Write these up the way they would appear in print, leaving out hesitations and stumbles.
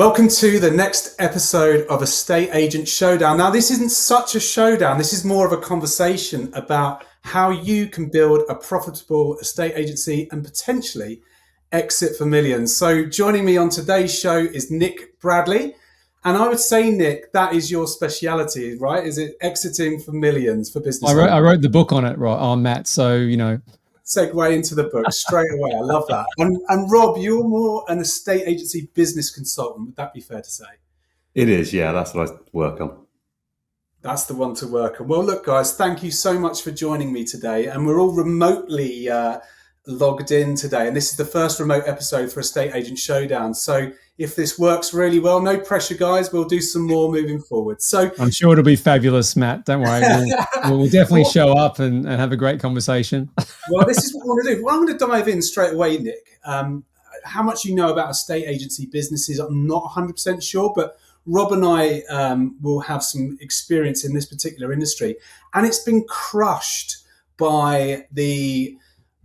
Welcome to the next episode of Estate Agent Showdown. Now, this isn't such a showdown. This is more of a conversation about how you can build a profitable estate agency and potentially exit for millions. So joining me on today's show is Nick Bradley. And I would say, Nick, that is your speciality, right? Is it exiting for millions for business owners? I wrote the book on it, right, on Matt. So, Segue into the book straight away. I love that. And Rob, you're more an estate agency business consultant. Would that be fair to say? It is, yeah. That's what I work on. That's the one to work on. Well, look, guys, thank you so much for joining me today. And we're all remotely logged in today. And this is the first remote episode for Estate Agent Showdown. So if this works really well, no pressure, guys. We'll do some more moving forward. So I'm sure it'll be fabulous, Matt. Don't worry. We'll definitely show up and have a great conversation. Well, this is what I want to do. Well, I'm going to dive in straight away, Nick. How much you know about estate agency businesses, I'm not 100% sure, but Rob and I will have some experience in this particular industry. And it's been crushed by the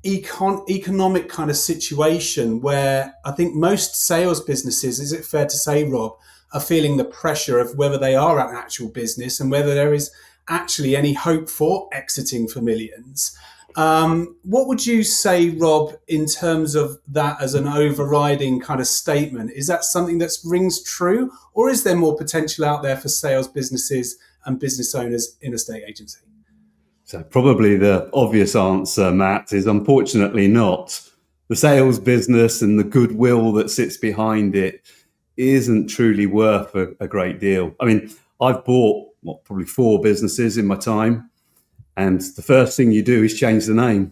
economic kind of situation where I think most sales businesses, is it fair to say, Rob, are feeling the pressure of whether they are an actual business and whether there is actually any hope for exiting for millions. What would you say, Rob, in terms of that as an overriding kind of statement? Is that something that rings true, or is there more potential out there for sales businesses and business owners in estate agency? So probably the obvious answer, Matt, is unfortunately not. The sales business and the goodwill that sits behind it isn't truly worth a great deal. I mean, I've bought probably 4 businesses in my time, and the first thing you do is change the name.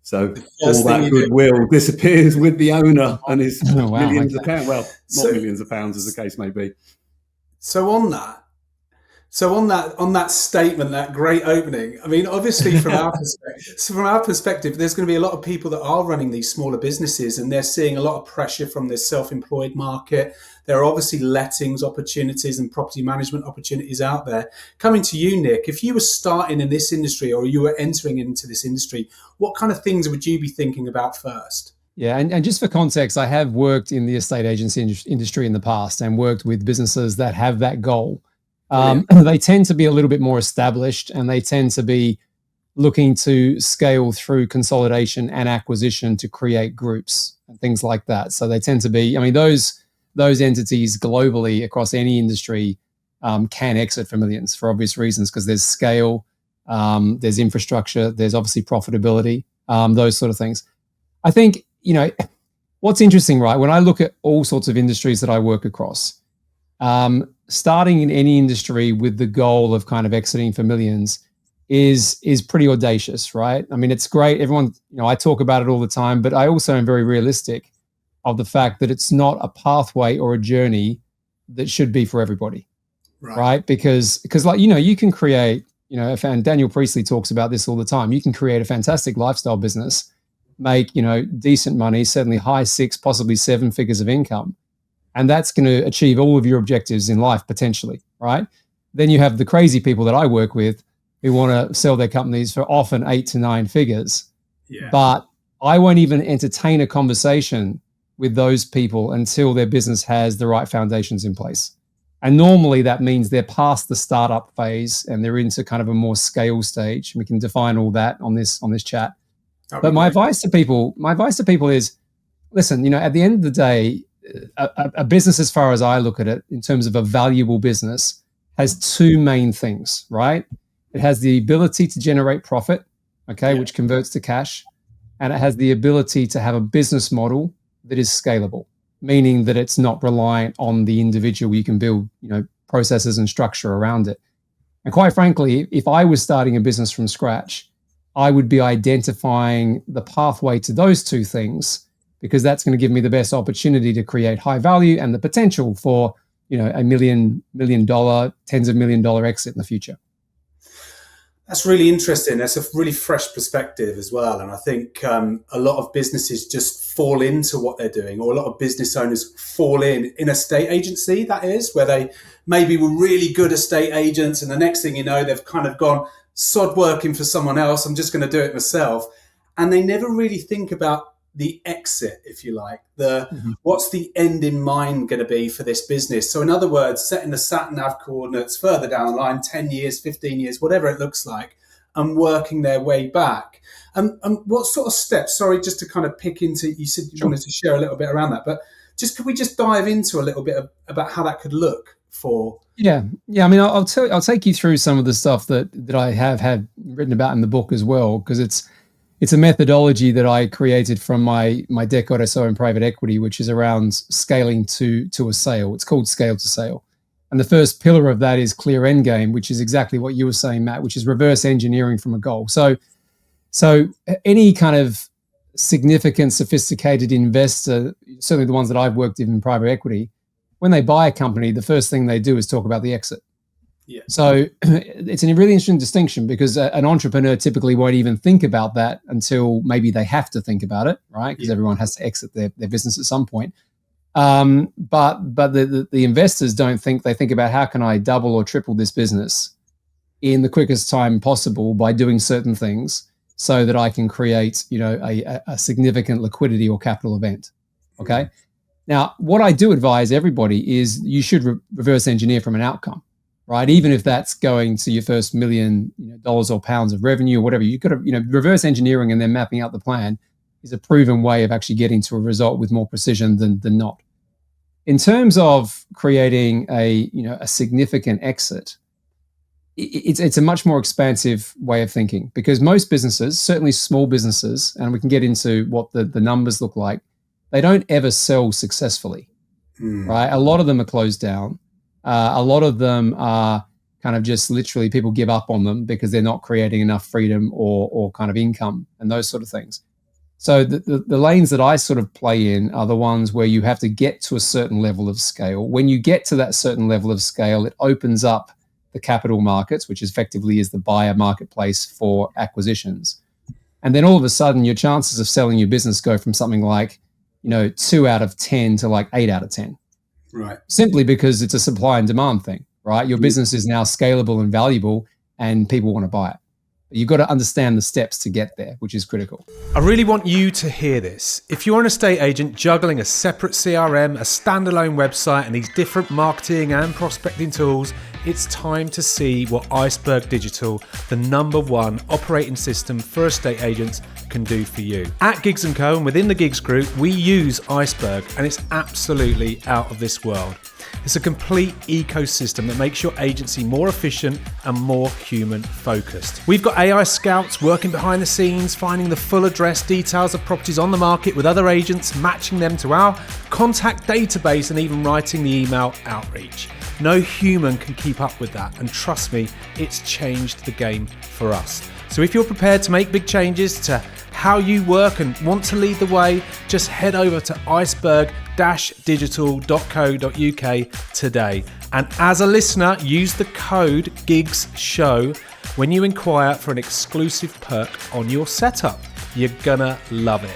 So all that goodwill disappears with the owner and his millions of pounds. Well, not millions of pounds, as the case may be. So on that statement, that great opening, I mean, obviously from our perspective, there's going to be a lot of people that are running these smaller businesses and they're seeing a lot of pressure from the self-employed market. There are obviously lettings opportunities and property management opportunities out there. Coming to you, Nick, if you were starting in this industry or you were entering into this industry, what kind of things would you be thinking about first? Yeah, and just for context, I have worked in the estate agency industry in the past and worked with businesses that have that goal. They tend to be a little bit more established and they tend to be looking to scale through consolidation and acquisition to create groups and things like that. So they tend to be, I mean, those entities globally across any industry can exit for millions for obvious reasons, because there's scale, there's infrastructure, there's obviously profitability, those sort of things. I think, what's interesting, right? When I look at all sorts of industries that I work across, starting in any industry with the goal of kind of exiting for millions is pretty audacious, right? I mean, it's great. Everyone, I talk about it all the time, but I also am very realistic of the fact that it's not a pathway or a journey that should be for everybody, right? Because like, you can create, and Daniel Priestley talks about this all the time. You can create a fantastic lifestyle business, make, decent money, certainly high 6, possibly 7 figures of income. And that's going to achieve all of your objectives in life, potentially, right? Then you have the crazy people that I work with who want to sell their companies for often 8 to 9 figures. Yeah. But I won't even entertain a conversation with those people until their business has the right foundations in place. And normally that means they're past the startup phase and they're into kind of a more scale stage. We can define all that on this chat. But my advice to people is, listen, at the end of the day, a business, as far as I look at it, in terms of a valuable business, has 2 main things, right? It has the ability to generate profit, which converts to cash, and it has the ability to have a business model that is scalable, meaning that it's not reliant on the individual. You can build, processes and structure around it. And quite frankly, if I was starting a business from scratch, I would be identifying the pathway to those 2 things, because that's going to give me the best opportunity to create high value and the potential for, $1 million, tens of $1 million exit in the future. That's really interesting. That's a really fresh perspective as well. And I think a lot of businesses just fall into what they're doing, or a lot of business owners fall in a estate agency, that is, where they maybe were really good estate agents. And the next thing you know, they've kind of gone, sod working for someone else, I'm just going to do it myself. And they never really think about the exit, if you like, the Mhm. what's the end in mind going to be for this business? So in other words, setting the sat nav coordinates further down the line, 10 years, 15 years, whatever it looks like, and working their way back. And what sort of steps, sorry, just to kind of pick into, you said you Sure. wanted to share a little bit around that, but could we just dive into a little bit about how that could look for? Yeah. I mean, I'll take you through some of the stuff that I have had written about in the book as well, because it's a methodology that I created from my decade or so in private equity, which is around scaling to a sale. It's called scale to sale. And the first pillar of that is clear endgame, which is exactly what you were saying, Matt, which is reverse engineering from a goal. So any kind of significant, sophisticated investor, certainly the ones that I've worked with in private equity, when they buy a company, the first thing they do is talk about the exit. Yeah. So it's a really interesting distinction, because an entrepreneur typically won't even think about that until maybe they have to think about it, right? Because everyone has to exit their business at some point. But the investors don't think. They think about, how can I double or triple this business in the quickest time possible by doing certain things, so that I can create, a significant liquidity or capital event. Okay. Mm-hmm. Now, what I do advise everybody is you should reverse engineer from an outcome, right? Even if that's going to your first $1 million dollars or pounds of revenue or whatever, you've got to, reverse engineering and then mapping out the plan is a proven way of actually getting to a result with more precision than not. In terms of creating a significant exit, it's a much more expansive way of thinking, because most businesses, certainly small businesses, and we can get into what the numbers look like, they don't ever sell successfully, right? A lot of them are closed down. A lot of them are kind of just literally people give up on them because they're not creating enough freedom or kind of income and those sort of things. So the lanes that I sort of play in are the ones where you have to get to a certain level of scale. When you get to that certain level of scale, it opens up the capital markets, which effectively is the buyer marketplace for acquisitions. And then all of a sudden, your chances of selling your business go from something like 2 out of 10 to like 8 out of 10. Right. Simply because it's a supply and demand thing, right? Your business is now scalable and valuable, and people want to buy it. But you've got to understand the steps to get there, which is critical. I really want you to hear this. If you're an estate agent juggling a separate CRM, a standalone website, and these different marketing and prospecting tools, it's time to see what Iceberg Digital, the #1 operating system for estate agents, can do for you. At Gigs & Co. and within the Gigs Group, we use Iceberg, and it's absolutely out of this world. It's a complete ecosystem that makes your agency more efficient and more human focused. We've got AI scouts working behind the scenes, finding the full address details of properties on the market with other agents, matching them to our contact database, and even writing the email outreach. No human can keep up with that, and trust me, it's changed the game for us. So if you're prepared to make big changes to how you work and want to lead the way, just head over to iceberg-digital.co.uk today. And as a listener, use the code GIGSSHOW when you inquire for an exclusive perk on your setup. You're gonna love it.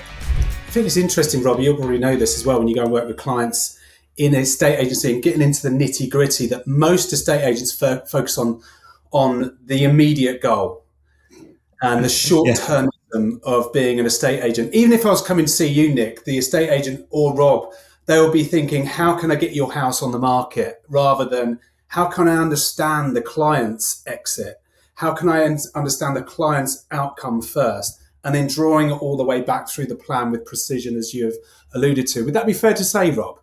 I think it's interesting, Rob, you'll probably know this as well when you go and work with clients in a estate agency and getting into the nitty gritty, that most estate agents focus on the immediate goal and the short-termism of being an estate agent. Even if I was coming to see you, Nick, the estate agent, or Rob, they will be thinking, how can I get your house on the market? Rather than, how can I understand the client's exit? How can I understand the client's outcome first? And then drawing it all the way back through the plan with precision, as you've alluded to. Would that be fair to say, Rob?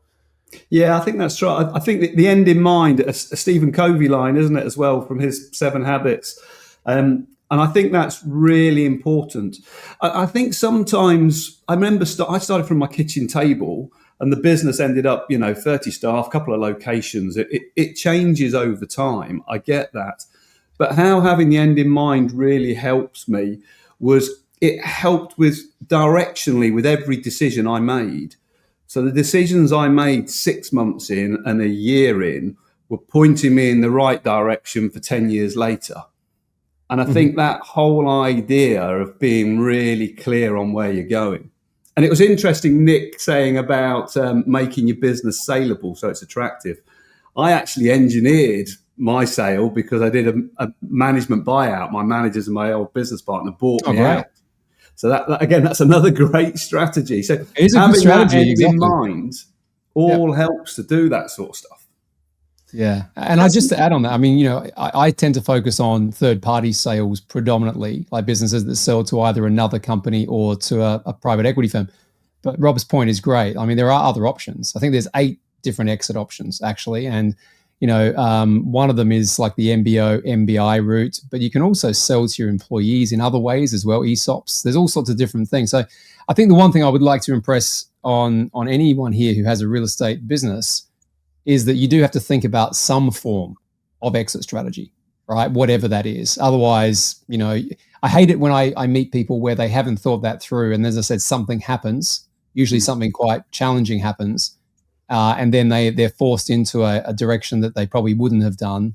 Yeah, I think that's right. I think the end in mind, a Stephen Covey line, isn't it, as well, from his 7 Habits. And I think that's really important. I think sometimes, I remember I started from my kitchen table, and the business ended up, 30 staff, a couple of locations. It changes over time. I get that. But how having the end in mind really helps me was it helped with directionally with every decision I made. So the decisions I made 6 months in and a year in were pointing me in the right direction for 10 years later. And I think that whole idea of being really clear on where you're going. And it was interesting, Nick, saying about making your business saleable so it's attractive. I actually engineered my sale because I did a management buyout. My managers and my old business partner bought me out. So that again, that's another great strategy. So It is a good having strategy, that end exactly. in mind all helps to do that sort of stuff. Yeah. And I just to add on that, I mean, I tend to focus on third-party sales predominantly, like businesses that sell to either another company or to a private equity firm. But Rob's point is great. I mean, there are other options. I think there's 8 different exit options actually. And, one of them is like the MBO, MBI route, but you can also sell to your employees in other ways as well, ESOPs. There's all sorts of different things. So I think the one thing I would like to impress on anyone here who has a real estate business is that you do have to think about some form of exit strategy, right? Whatever that is. Otherwise, I hate it when I meet people where they haven't thought that through. And as I said, something happens, usually something quite challenging happens. And then they're forced into a direction that they probably wouldn't have done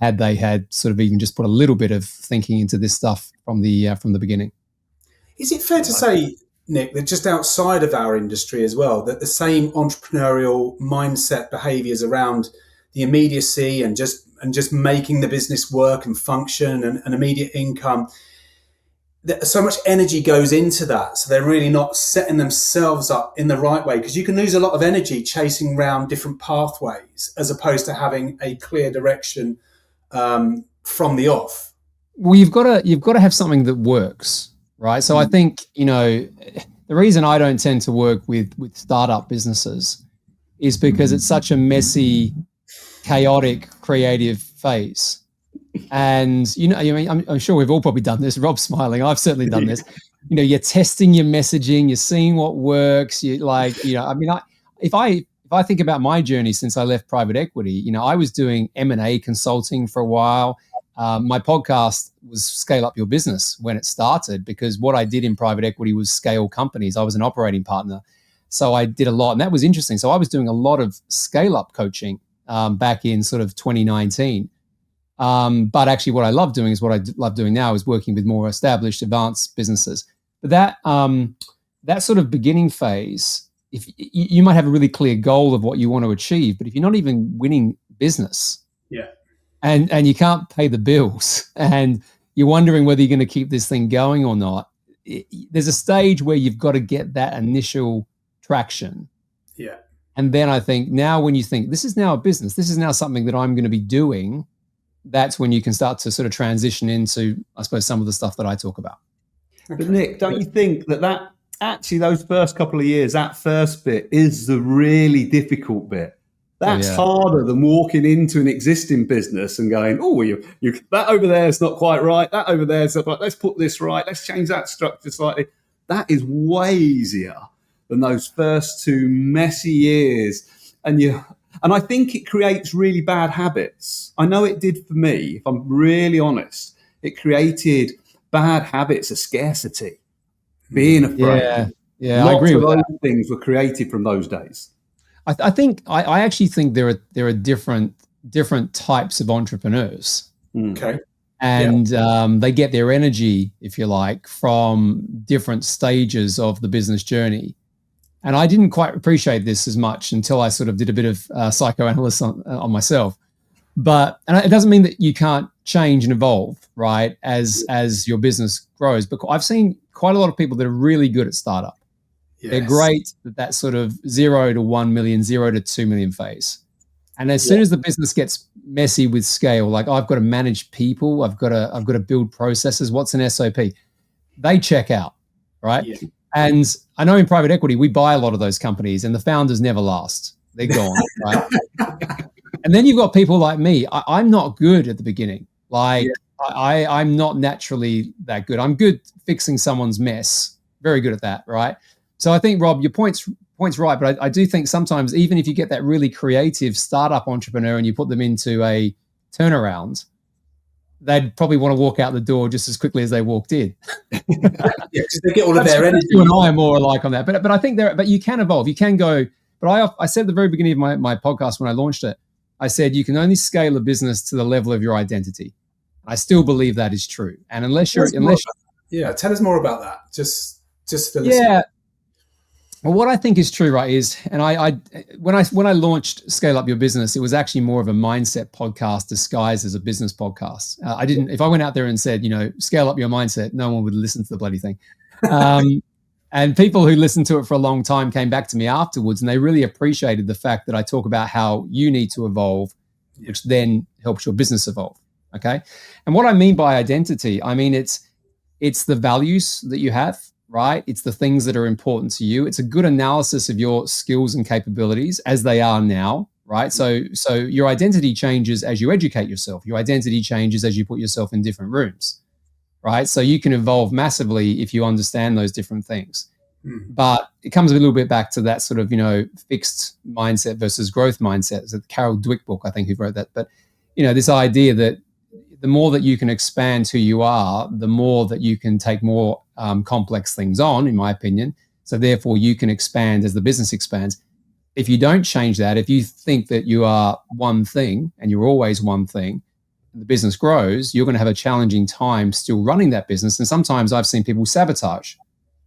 had they had sort of even just put a little bit of thinking into this stuff from the beginning. Is it fair to say, Nick, that just outside of our industry as well, that the same entrepreneurial mindset behaviours around the immediacy and just making the business work and function and immediate income, that so much energy goes into that, so they're really not setting themselves up in the right way, because you can lose a lot of energy chasing around different pathways as opposed to having a clear direction from the off. Well, you've got to have something that works, right? So I think the reason I don't tend to work with startup businesses is because it's such a messy, chaotic, creative phase. And I'm sure we've all probably done this. Rob's smiling. I've certainly done this. You're testing your messaging. You're seeing what works. If I think about my journey since I left private equity, I was doing M&A consulting for a while. My podcast was Scale Up Your Business when it started, because what I did in private equity was scale companies. I was an operating partner, so I did a lot, and that was interesting. So I was doing a lot of scale up coaching back in sort of 2019. But actually what I love doing is what I love doing now is working with more established, advanced businesses. But that sort of beginning phase, if you might have a really clear goal of what you want to achieve, but if you're not even winning business, and you can't pay the bills, and you're wondering whether you're going to keep this thing going or not, there's a stage where you've got to get that initial traction. Yeah. And then I think now when you think this is now a business, this is now something that I'm going to be doing, that's when you can start to sort of transition into, I suppose, some of the stuff that I talk about. But Nick, don't you think that actually those first couple of years, that first bit is the really difficult bit? That's harder than walking into an existing business and going, oh, you that over there is not quite right. That over there is not right. Let's put this right. Let's change that structure slightly. That is way easier than those first 2 messy years. And I think it creates really bad habits. I know it did for me, if I'm really honest. It created bad habits of scarcity, being afraid. Yeah, I agree with that. Those things were created from those days. I actually think there are different types of entrepreneurs. Okay. And they get their energy, if you like, from different stages of the business journey. And I didn't quite appreciate this as much until I sort of did a bit of psychoanalysis on myself. And it doesn't mean that you can't change and evolve, right, as your business grows. But I've seen quite a lot of people that are really good at startup. Yes. They're great at that sort of 0 to 1 million, 0 to 2 million phase. And as soon as the business gets messy with scale, like I've got to manage people, I've got to build processes. What's an SOP? They check out, right? Yeah. And I know in private equity, we buy a lot of those companies and the founders never last. They're gone, right? And then you've got people like me. I'm not good at the beginning. I'm not naturally that good. I'm good fixing someone's mess. Very good at that, right? So I think, Rob, your point's right. But I do think sometimes, even if you get that really creative startup entrepreneur and you put them into a turnaround, they'd probably want to walk out the door just as quickly as they walked in. Because they get all of their energy. You and I are more alike on that. But I think but you can evolve. You can go. But I said at the very beginning of my podcast when I launched it, I said you can only scale a business to the level of your identity. I still believe that is true. And tell us more about that. Just for listeners. Yeah. Well, what I think is true, right, is, and when I launched Scale Up Your Business, it was actually more of a mindset podcast disguised as a business podcast. If I went out there and said, scale up your mindset, no one would listen to the bloody thing. And people who listened to it for a long time came back to me afterwards, and they really appreciated the fact that I talk about how you need to evolve, which then helps your business evolve. Okay. And what I mean by identity, I mean, it's the values that you have, right? It's the things that are important to you. It's a good analysis of your skills and capabilities as they are now, right? So your identity changes as you educate yourself. Your identity changes as you put yourself in different rooms, right? So you can evolve massively if you understand those different things. But it comes a little bit back to that sort of, fixed mindset versus growth mindset. It's a Carol Dweck book, I think, who wrote that. But, this idea that the more that you can expand who you are, the more that you can take more complex things on, in my opinion. So therefore, you can expand as the business expands. If you don't change that, if you think that you are one thing and you're always one thing, the business grows, you're going to have a challenging time still running that business. And sometimes I've seen people sabotage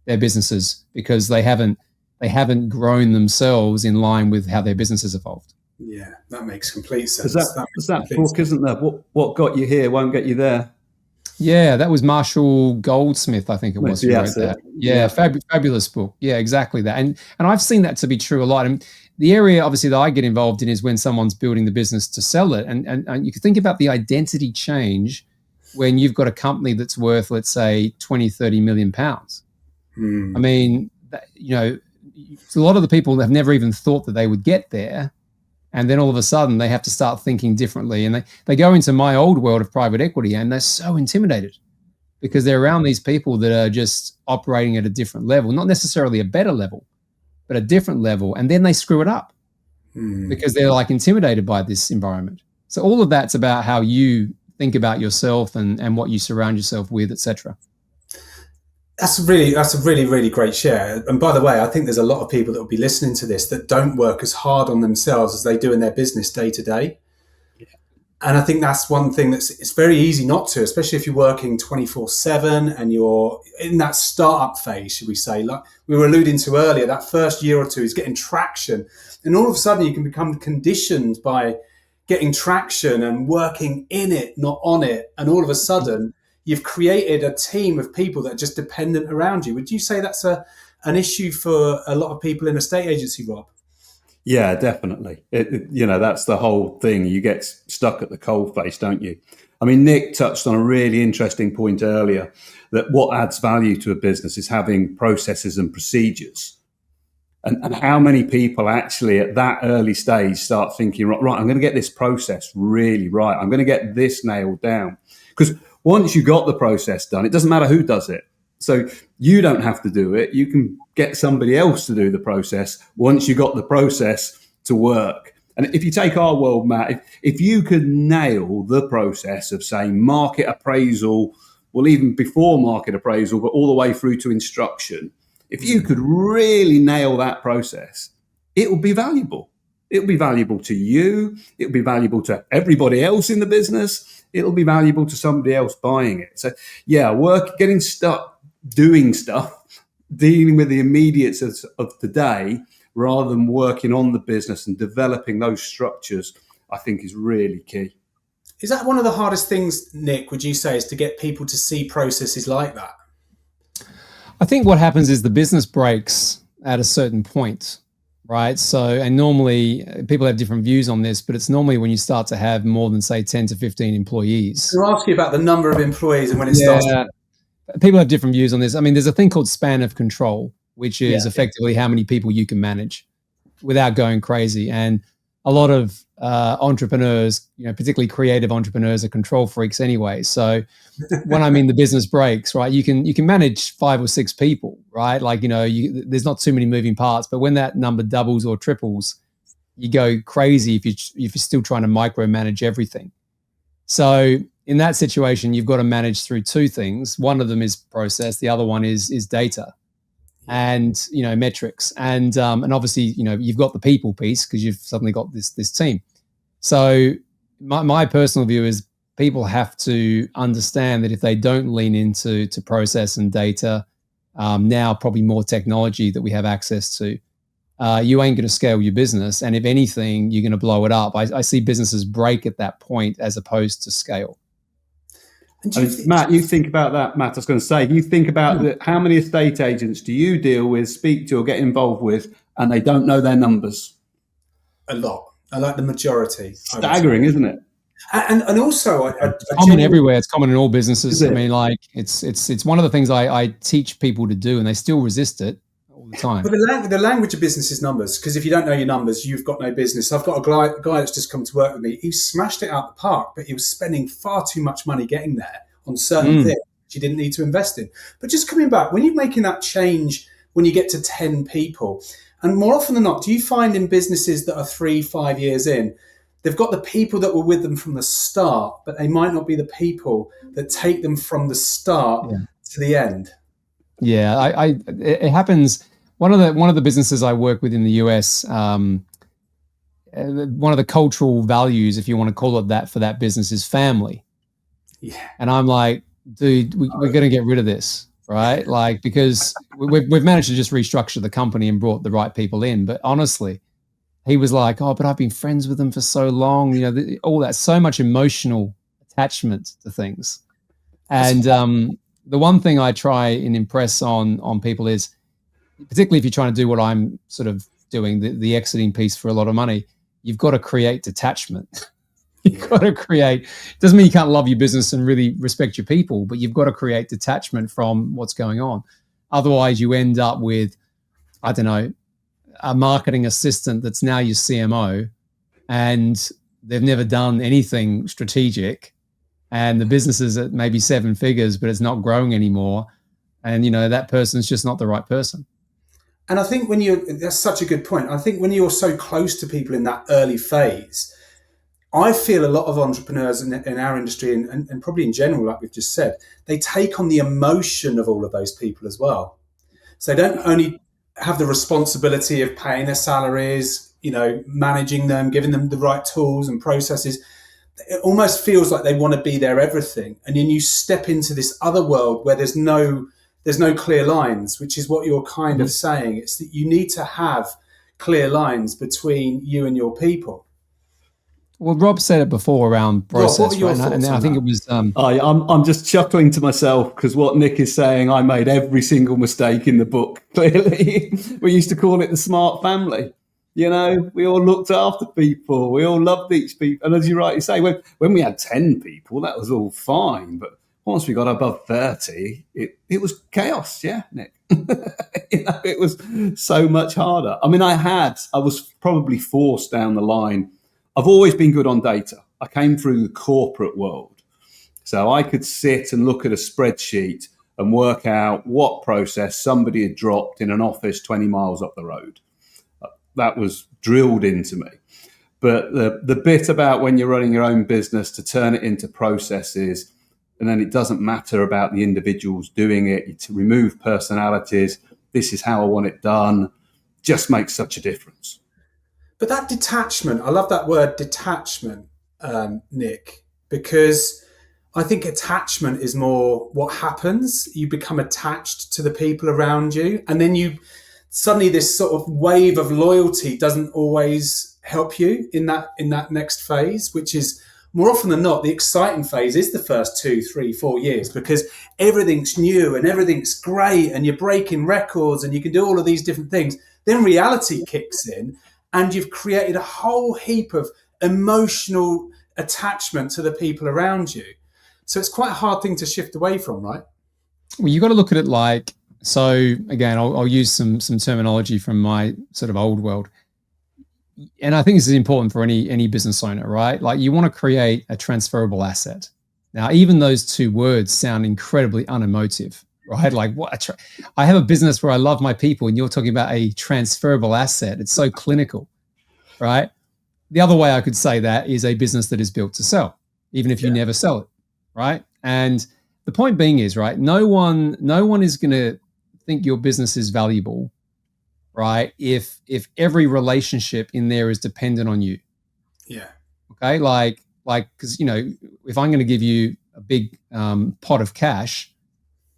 their businesses because they haven't grown themselves in line with how their business has evolved. Yeah, that makes complete sense. There's that book, isn't there? What got you here won't get you there. Yeah, that was Marshall Goldsmith, I think it was, who wrote that. Yeah, fabulous book. Yeah, exactly that. And I've seen that to be true a lot. And the area, obviously, that I get involved in is when someone's building the business to sell it. And you can think about the identity change when you've got a company that's worth, let's say, 20, 30 million pounds. I mean, a lot of the people have never even thought that they would get there. And then all of a sudden they have to start thinking differently. And they go into my old world of private equity and they're so intimidated because they're around these people that are just operating at a different level, not necessarily a better level, but a different level. And then they screw it up because they're like intimidated by this environment. So all of that's about how you think about yourself and what you surround yourself with, etc. That's a really, really great share. And by the way, I think there's a lot of people that will be listening to this that don't work as hard on themselves as they do in their business day to day. And I think that's one thing it's very easy not to, especially if you're working 24/7 and you're in that startup phase, should we say, like we were alluding to earlier, that first year or two is getting traction. And all of a sudden you can become conditioned by getting traction and working in it, not on it. And all of a sudden you've created a team of people that are just dependent around you. Would you say that's an issue for a lot of people in a estate agency, Rob? Yeah, definitely. That's the whole thing. You get stuck at the coalface, don't you? I mean, Nick touched on a really interesting point earlier, that what adds value to a business is having processes and procedures. And how many people actually at that early stage start thinking, right, I'm going to get this process really right. I'm going to get this nailed down. Because once you got the process done, it doesn't matter who does it. So you don't have to do it. You can get somebody else to do the process once you got the process to work. And if you take our world, Matt, if you could nail the process of, say, market appraisal, well, even before market appraisal, but all the way through to instruction, if you could really nail that process, it will be valuable. It will be valuable to you. It will be valuable to everybody else in the business. It'll be valuable to somebody else buying it. So, yeah, getting stuck doing stuff, dealing with the immediates of today, rather than working on the business and developing those structures, I think is really key. Is that one of the hardest things, Nick, would you say, is to get people to see processes like that? I think what happens is the business breaks at a certain point, right? So, and normally people have different views on this, but it's normally when you start to have more than, say, 10 to 15 employees. I'll ask you about the number of employees and when it starts. People have different views on this. I mean, there's a thing called span of control, which is effectively how many people you can manage without going crazy. And a lot of entrepreneurs, particularly creative entrepreneurs, are control freaks anyway. So when I mean the business breaks, right, you can manage 5 or 6 people, right? Like, there's not too many moving parts, but when that number doubles or triples, you go crazy if you're still trying to micromanage everything. So in that situation, you've got to manage through 2 things. One of them is process. The other one is data and, metrics. And obviously, you've got the people piece because you've suddenly got this team. So my personal view is people have to understand that if they don't lean into process and data, now probably more technology that we have access to, you ain't going to scale your business. And if anything, you're going to blow it up. I see businesses break at that point as opposed to scale. And Matt, you think about that. Matt, I was going to say, you think about how many estate agents do you deal with, speak to, or get involved with, and they don't know their numbers? a lot. I like the majority. Staggering, isn't it? And also, it's common everywhere. It's common in all businesses. Is it? I mean, like it's one of the things I teach people to do, and they still resist it all the time. But the language of business is numbers, because if you don't know your numbers, you've got no business. I've got a guy that's just come to work with me. He smashed it out the park, but he was spending far too much money getting there on certain things you didn't need to invest in. But just coming back, when you're making that change, when you get to 10 people, and more often than not, do you find in businesses that are 3-5 years in, they've got the people that were with them from the start, but they might not be the people that take them from the start to the end? Yeah, it happens. One of the businesses I work with in the US, one of the cultural values, if you want to call it that, for that business is family. Yeah. And I'm like, dude, we're going to get rid of this, right? Like, because we've managed to just restructure the company and brought the right people in. But honestly, he was like, oh, but I've been friends with them for so long, you know, all that, so much emotional attachment to things. And the one thing I try and impress on people is, particularly if you're trying to do what I'm sort of doing, the exiting piece for a lot of money, you've got to create detachment. You've got to create, doesn't mean you can't love your business and really respect your people, but you've got to create detachment from what's going on. Otherwise, you end up with, I don't know, a marketing assistant that's now your CMO, and they've never done anything strategic, and the business is at maybe 7 figures, but it's not growing anymore. And, you know, that person's just not the right person. And I think that's such a good point. I think when you're so close to people in that early phase, I feel a lot of entrepreneurs in our industry and probably in general, like we've just said, they take on the emotion of all of those people as well. So they don't only have the responsibility of paying their salaries, you know, managing them, giving them the right tools and processes. It almost feels like they want to be their everything. And then you step into this other world where there's no clear lines, which is what you're kind of saying. It's that you need to have clear lines between you and your people. Well, Rob said it before around process, Rob, what are your right? thoughts And I think it was. I'm just chuckling to myself because what Nick is saying, I made every single mistake in the book. Clearly, we used to call it the smart family. You know, we all looked after people, we all loved each people, and as you rightly say, when we had 10 people, that was all fine. But once we got above 30, it was chaos. Yeah, Nick. You know, it was so much harder. I mean, I was probably forced down the line. I've always been good on data. I came through the corporate world. So I could sit and look at a spreadsheet and work out what process somebody had dropped in an office 20 miles up the road. That was drilled into me. But the bit about when you're running your own business to turn it into processes, and then it doesn't matter about the individuals doing it, to remove personalities, this is how I want it done, just makes such a difference. But that detachment, I love that word detachment, Nick, because I think attachment is more what happens. You become attached to the people around you, and then suddenly this sort of wave of loyalty doesn't always help you in that next phase, which is more often than not, the exciting phase is the first 2, 3, 4 years, because everything's new and everything's great and you're breaking records and you can do all of these different things. Then reality kicks in, and you've created a whole heap of emotional attachment to the people around you. So it's quite a hard thing to shift away from, right? Well, you got to look at it like, so again, I'll use some terminology from my sort of old world. And I think this is important for any business owner, right? Like, you want to create a transferable asset. Now, even those two words sound incredibly unemotive, right? Like, I have a business where I love my people, and you're talking about a transferable asset. It's so clinical, right? The other way I could say that is a business that is built to sell, even if you never sell it, right? And the point being is, right, no one is going to think your business is valuable, right, if every relationship in there is dependent on you. Yeah. Okay, like because, you know, if I'm going to give you a big pot of cash,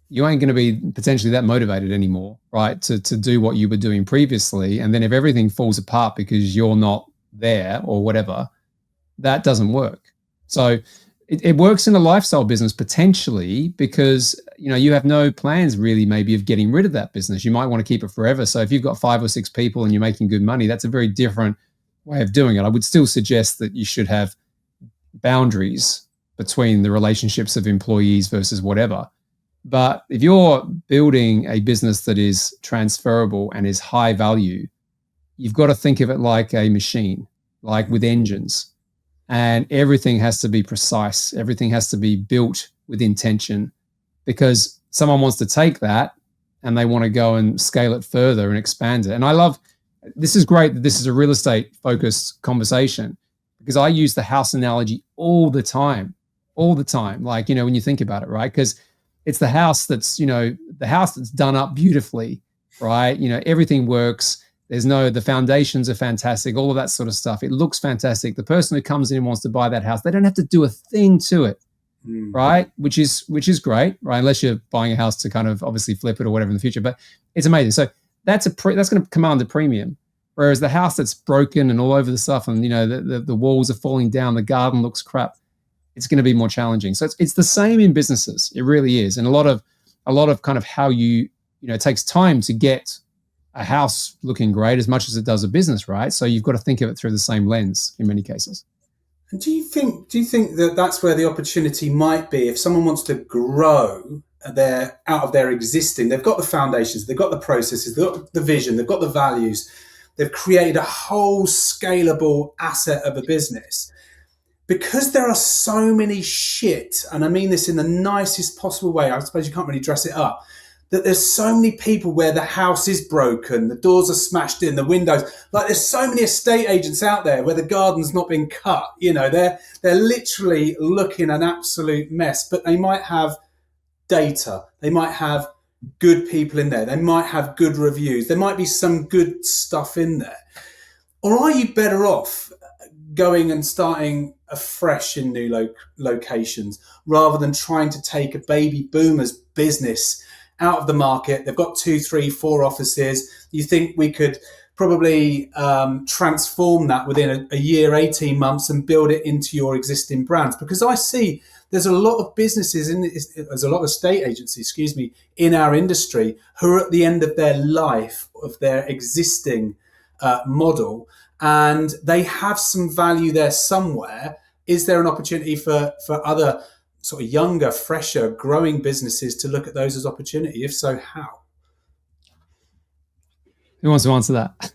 you ain't going to be potentially that motivated anymore, right, to do what you were doing previously. And then if everything falls apart because you're not there or whatever, that doesn't work. So it works in a lifestyle business potentially, because you have no plans really maybe of getting rid of that business. You might want to keep it forever. So if you've got 5 or 6 people and you're making good money, that's a very different way of doing it. I would still suggest that you should have boundaries between the relationships of employees versus whatever. But if you're building a business that is transferable and is high value, you've got to think of it like a machine, like with engines. And everything has to be precise. Everything has to be built with intention, because someone wants to take that and they want to go and scale it further and expand it. And I love, this is great that this is a real estate focused conversation, because I use the house analogy all the time. Like, when you think about it, right? Because it's the house that's, the house that's done up beautifully, right? Everything works. The foundations are fantastic, all of that sort of stuff. It looks fantastic. The person who comes in and wants to buy that house, they don't have to do a thing to it, right? Which is great, right? Unless you're buying a house to kind of obviously flip it or whatever in the future, but it's amazing. So that's going to command a premium. Whereas the house that's broken and all over the stuff, and the walls are falling down, the garden looks crap, it's going to be more challenging. So it's the same in businesses. It really is. And a lot of kind of how it takes time to get a house looking great as much as it does a business, right? So you've got to think of it through the same lens in many cases. And do you think that that's where the opportunity might be if someone wants to grow out of their existing? They've got the foundations, they've got the processes, they've got the vision, they've got the values, they've created a whole scalable asset of a business. Because there are so many shit, and I mean this in the nicest possible way, I suppose you can't really dress it up, that there's so many people where the house is broken, the doors are smashed in, the windows. Like, there's so many estate agents out there where the garden's not been cut. They're literally looking an absolute mess, but they might have data. They might have good people in there. They might have good reviews. There might be some good stuff in there. Or are you better off going and starting afresh in new locations rather than trying to take a baby boomer's business out of the market? They've got 2, 3, 4 offices. You think we could probably transform that within a year, 18 months, and build it into your existing brands? Because I see there's a lot of businesses there's a lot of estate agencies, in our industry who are at the end of their life of their existing model, and they have some value there somewhere. Is there an opportunity for other sort of younger, fresher, growing businesses to look at those as opportunity? If so, how? Who wants to answer that?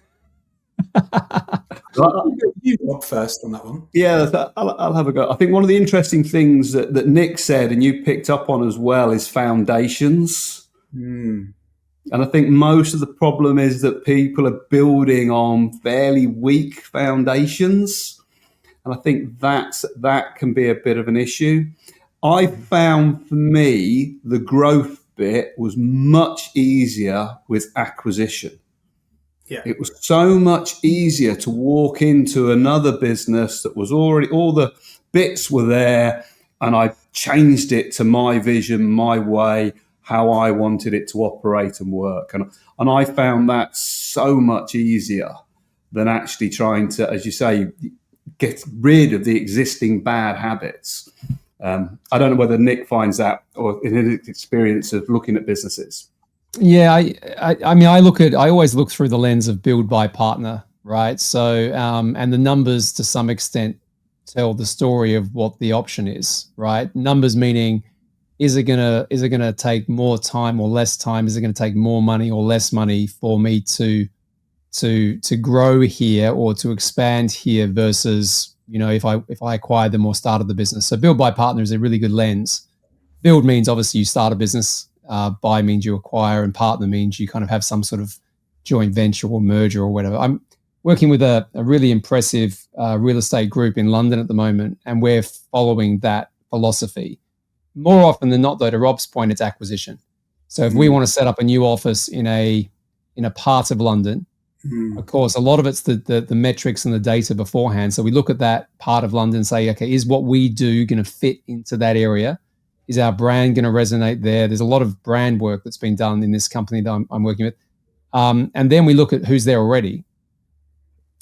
You go first on that one. Yeah, I'll have a go. I think one of the interesting things that Nick said, and you picked up on as well, is foundations. And I think most of the problem is that people are building on fairly weak foundations. And I think that can be a bit of an issue. I found for me, the growth bit was much easier with acquisition. Yeah. It was so much easier to walk into another business that was already, all the bits were there, and I changed it to my vision, my way, how I wanted it to operate and work. And I found that so much easier than actually trying to, as you say, get rid of the existing bad habits. I don't know whether Nick finds that, or in his experience of looking at businesses. Yeah, I mean, I always look through the lens of build by partner, right? So, and the numbers to some extent tell the story of what the option is, right? Numbers meaning, is it gonna take more time or less time? Is it gonna take more money or less money for me to grow here or to expand here versus, if I acquired them or started the business? So build by partner is a really good lens. Build means obviously you start a business. Buy means you acquire, and partner means you kind of have some sort of joint venture or merger or whatever. I'm working with a really impressive real estate group in London at the moment, and we're following that philosophy. More often than not, though, to Rob's point, it's acquisition. So if we want to set up a new office in a part of London, of course, a lot of it's the metrics and the data beforehand. So we look at that part of London and say, okay, is what we do going to fit into that area? Is our brand going to resonate there? There's a lot of brand work that's been done in this company that I'm working with. And then we look at who's there already.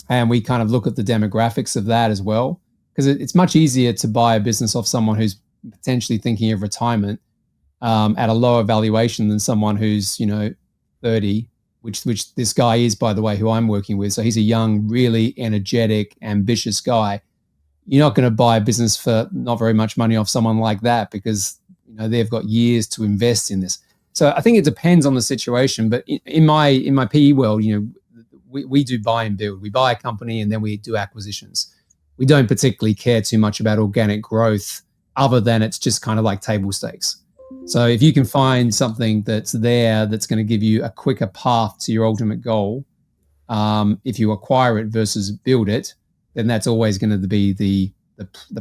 And we kind of look at the demographics of that as well. because it's much easier to buy a business off someone who's potentially thinking of retirement at a lower valuation than someone who's 30, which this guy is, by the way, who I'm working with. So he's a young, really energetic, ambitious guy. You're not going to buy a business for not very much money off someone like that, because they've got years to invest in this. So I think it depends on the situation. But in my PE world, we do buy and build. We buy a company and then we do acquisitions. We don't particularly care too much about organic growth, other than it's just kind of like table stakes. So if you can find something that's there that's going to give you a quicker path to your ultimate goal, if you acquire it versus build it, then that's always going to be the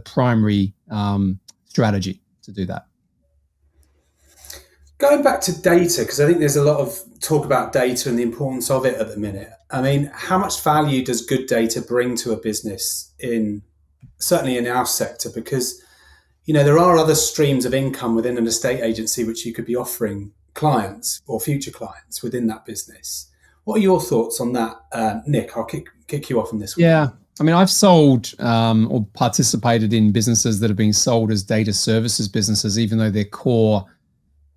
primary strategy to do that. Going back to data, because I think there's a lot of talk about data and the importance of it at the minute. I mean, how much value does good data bring to a business certainly in our sector? Because, there are other streams of income within an estate agency which you could be offering clients or future clients within that business. What are your thoughts on that, Nick? I'll kick you off on this one. Yeah. I mean, I've sold or participated in businesses that have been sold as data services businesses, even though their core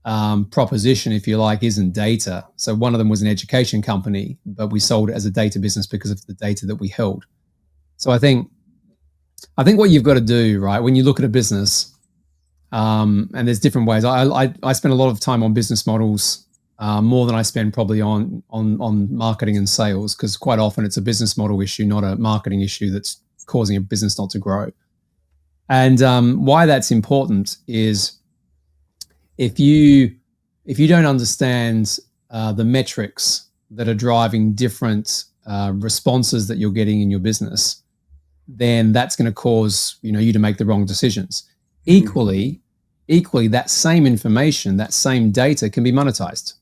proposition, if you like, isn't data. So one of them was an education company, but we sold it as a data business because of the data that we held. So I think what you've got to do, right, when you look at a business, and there's different ways. I spend a lot of time on business models, more than I spend probably on marketing and sales, because quite often it's a business model issue, not a marketing issue, that's causing a business not to grow. And why that's important is, if you don't understand the metrics that are driving different responses that you're getting in your business, then that's going to cause you to make the wrong decisions. Equally, that same information, that same data can be monetized.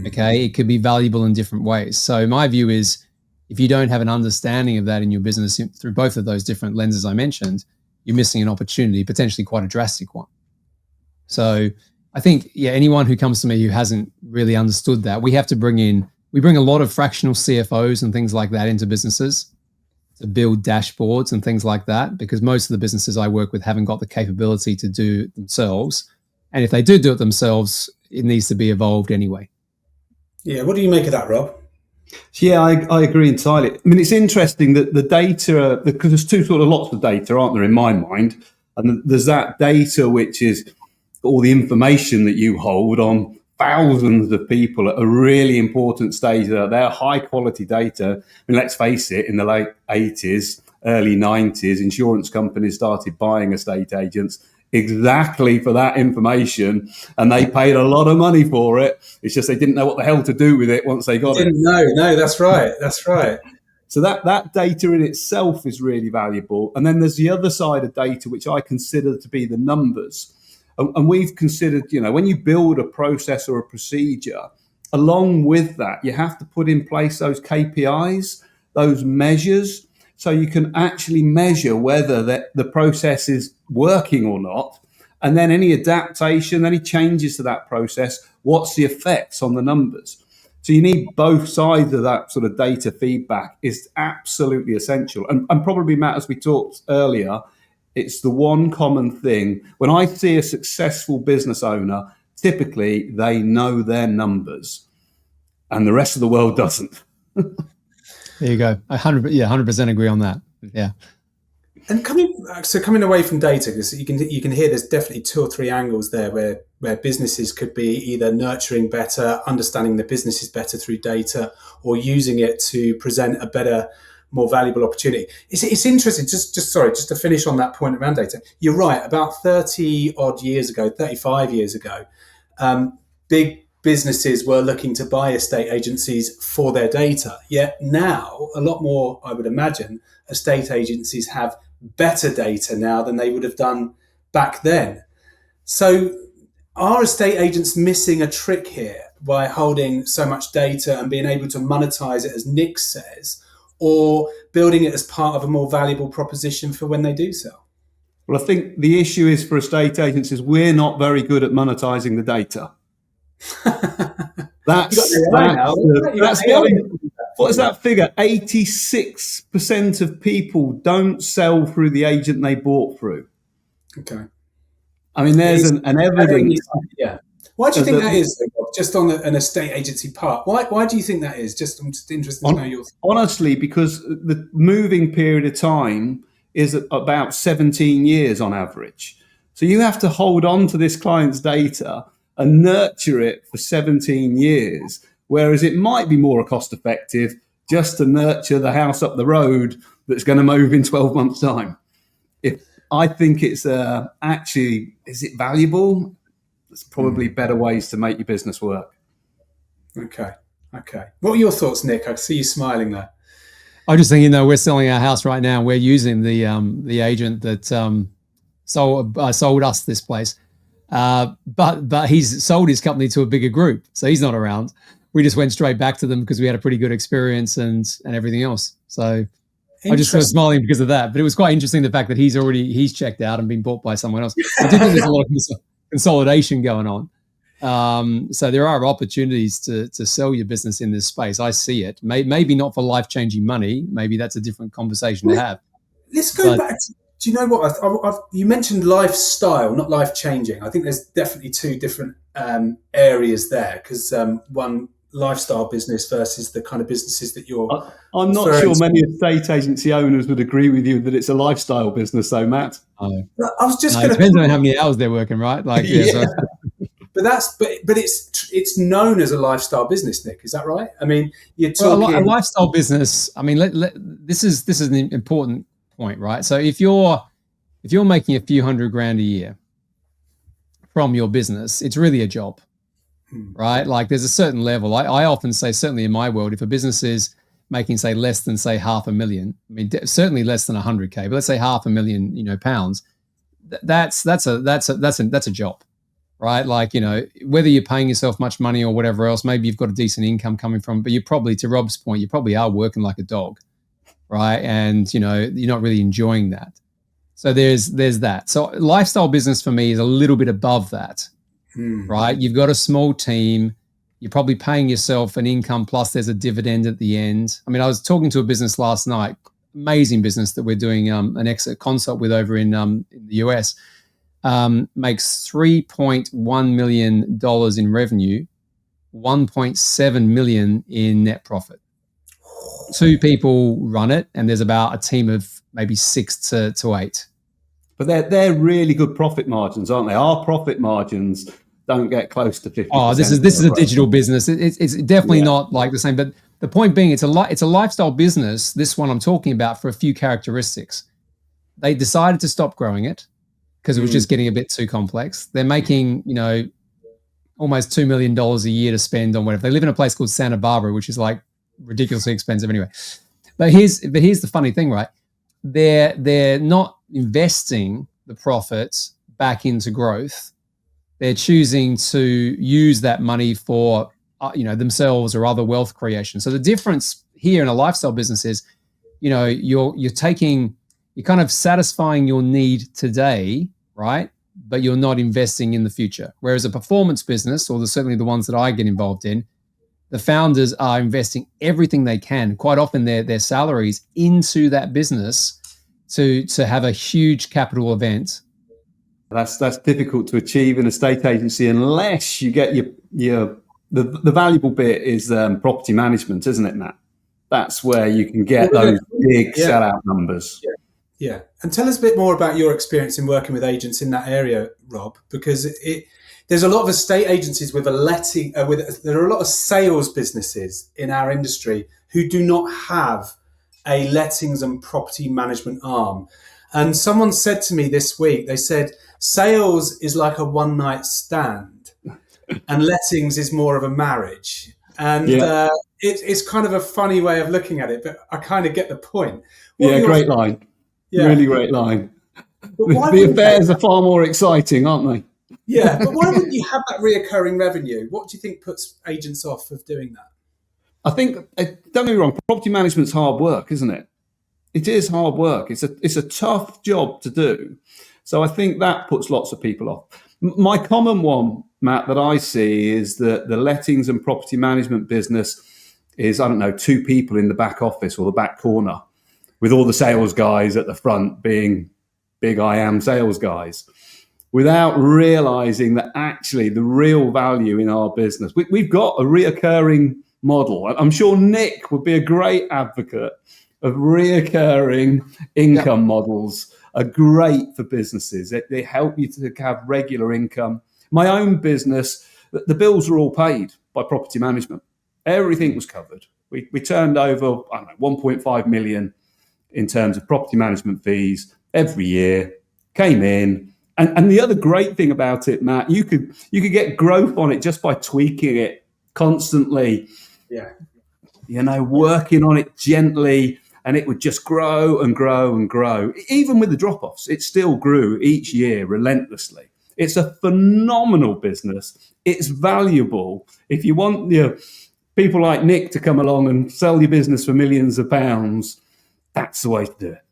Okay, it could be valuable in different ways. So my view is, if you don't have an understanding of that in your business through both of those different lenses I mentioned, you're missing an opportunity, potentially quite a drastic one. So I think, anyone who comes to me who hasn't really understood that, we bring a lot of fractional CFOs and things like that into businesses to build dashboards and things like that, because most of the businesses I work with haven't got the capability to do it themselves. And if they do it themselves, it needs to be evolved anyway. Yeah. What do you make of that, Rob? Yeah, I agree entirely. I mean, it's interesting that the data, because there's two sort of lots of data, aren't there, in my mind? And there's that data which is all the information that you hold on thousands of people at a really important stage. They're high quality data. I mean, let's face it, in the late 80s, early 90s, insurance companies started buying estate agents exactly for that information, and they paid a lot of money for it. It's just they didn't know what the hell to do with it once they got it. Didn't know. No, that's right. So that data in itself is really valuable. And then there's the other side of data, which I consider to be the numbers. And we've considered, when you build a process or a procedure, along with that, you have to put in place those KPIs, those measures, so you can actually measure whether the process is working or not. And then any adaptation, any changes to that process, what's the effects on the numbers? So you need both sides of that sort of data feedback. Is absolutely essential. And probably, Matt, as we talked earlier, it's the one common thing. When I see a successful business owner, typically they know their numbers and the rest of the world doesn't. There you go. 100% agree on that. Yeah. And coming away from data, because you can hear there's definitely two or three angles there where businesses could be either nurturing better, understanding the businesses better through data, or using it to present a better, more valuable opportunity. It's interesting. Just to finish on that point around data. You're right. About 35 years ago, big businesses were looking to buy estate agencies for their data. Yet now, a lot more, I would imagine, estate agencies have better data now than they would have done back then. So are estate agents missing a trick here by holding so much data and being able to monetize it, as Nick says, or building it as part of a more valuable proposition for when they do sell? Well, I think the issue is for estate agents is we're not very good at monetizing the data. That's What is that figure? 86% of people don't sell through the agent they bought through. Okay. I mean, there's an evidence. Yeah. Why do you think that is, Rob? Just on an estate agency part? Why do you think that is? I'm just interested to know your thoughts. Honestly, because the moving period of time is about 17 years on average. So you have to hold on to this client's data and nurture it for 17 years, whereas it might be more cost effective just to nurture the house up the road that's going to move in 12 months' time. If I think it's actually, is it valuable? There's probably better ways to make your business work. Okay. What are your thoughts, Nick? I see you smiling there. I just think, we're selling our house right now. We're using the agent that sold us this place, but he's sold his company to a bigger group, so he's not around. We just went straight back to them because we had a pretty good experience and everything else. So I just was smiling because of that. But it was quite interesting the fact that he's checked out and been bought by someone else. I do think there's a lot of consolidation going on. So there are opportunities to sell your business in this space. I see it. Maybe not for life-changing money. Maybe that's a different conversation to have. Let's go back to, do you know what? You mentioned lifestyle, not life-changing. I think there's definitely two different areas there, because one, lifestyle business versus the kind of businesses that you're... I'm not sure many estate agency owners would agree with you that it's a lifestyle business, though, Matt. I was just going to... It depends on how many hours they're working, right? Yeah. But it's known as a lifestyle business, Nick. Is that right? I mean, you're talking a lifestyle business. I mean, this is an important point, right? So if you're making a few $100,000 a year from your business, it's really a job, right? Like there's a certain level. I often say, certainly in my world, if a business is making say less than say $500,000, I mean certainly less than 100K, but let's say $500,000, pounds. That's a job. Right? Like, whether you're paying yourself much money or whatever else, maybe you've got a decent income coming from, but you probably, to Rob's point, you probably are working like a dog, right? And, you're not really enjoying that. So there's that. So lifestyle business for me is a little bit above that, right? You've got a small team. You're probably paying yourself an income plus there's a dividend at the end. I mean, I was talking to a business last night, amazing business that we're doing an exit consult with over in the US. Makes $3.1 million in revenue, 1.7 million in net profit. 2 people run it, and there's about a team of maybe 6 to 8. But they're really good profit margins, aren't they? Our profit margins don't get close to 50%. Oh, this is a digital business. It's definitely not like the same. But the point being, it's a lifestyle business. This one I'm talking about, for a few characteristics. They decided to stop growing it because it was just getting a bit too complex. They're making, almost $2 million a year to spend on whatever. They live in a place called Santa Barbara, which is like ridiculously expensive anyway. But here's the funny thing, right? They're not investing the profits back into growth. They're choosing to use that money for, themselves or other wealth creation. So the difference here in a lifestyle business is, you're kind of satisfying your need today, right? But you're not investing in the future. Whereas a performance business, or certainly the ones that I get involved in, the founders are investing everything they can, quite often their salaries, into that business to have a huge capital event. That's difficult to achieve in a estate agency unless you get the valuable bit is property management, isn't it, Matt? That's where you can get those big sellout numbers. Yeah. And tell us a bit more about your experience in working with agents in that area, Rob, because there's a lot of estate agencies with there are a lot of sales businesses in our industry who do not have a lettings and property management arm. And someone said to me this week, they said, sales is like a one-night stand and lettings is more of a marriage. And it's kind of a funny way of looking at it, but I kind of get the point. Great line. Yeah. Really great line. The affairs are far more exciting, aren't they? Yeah, but why wouldn't you have that reoccurring revenue? What do you think puts agents off of doing that? I think, don't get me wrong, property management's hard work, isn't it? It is hard work. It's a tough job to do. So I think that puts lots of people off. My common one, Matt, that I see is that the lettings and property management business is, I don't know, 2 people in the back office or the back corner, with all the sales guys at the front being big I am sales guys, without realizing that actually the real value in our business, we've got a reoccurring model. I'm sure Nick would be a great advocate of reoccurring income models. Are great for businesses. They help you to have regular income. My own business, the bills were all paid by property management. Everything was covered. We turned over, I don't know, 1.5 million in terms of property management fees every year, came in. And the other great thing about it, Matt, you could get growth on it just by tweaking it constantly. Yeah. Working on it gently, and it would just grow and grow and grow. Even with the drop-offs, it still grew each year relentlessly. It's a phenomenal business. It's valuable. If you want people like Nick to come along and sell your business for millions of pounds, that's the way to do it.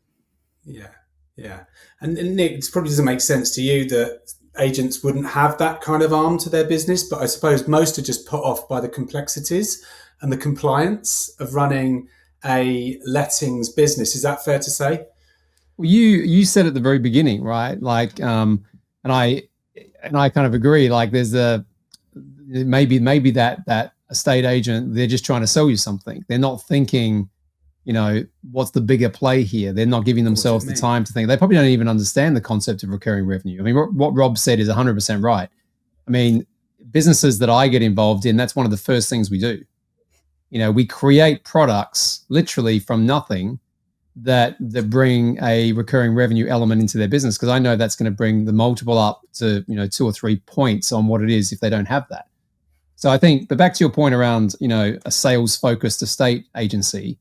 Yeah, yeah. And Nick, it probably doesn't make sense to you that agents wouldn't have that kind of arm to their business, but I suppose most are just put off by the complexities and the compliance of running a lettings business. Is that fair to say? Well, you said at the very beginning, right? Like, and I kind of agree. Like, there's maybe that estate agent, they're just trying to sell you something. They're not thinking, what's the bigger play here? They're not giving themselves the time to think. They probably don't even understand the concept of recurring revenue. I mean, what Rob said is 100% right. I mean, businesses that I get involved in, that's one of the first things we do. We create products literally from nothing that bring a recurring revenue element into their business, because I know that's going to bring the multiple up to 2 or 3 points on what it is if they don't have that. So I think, but back to your point around a sales focused estate agency.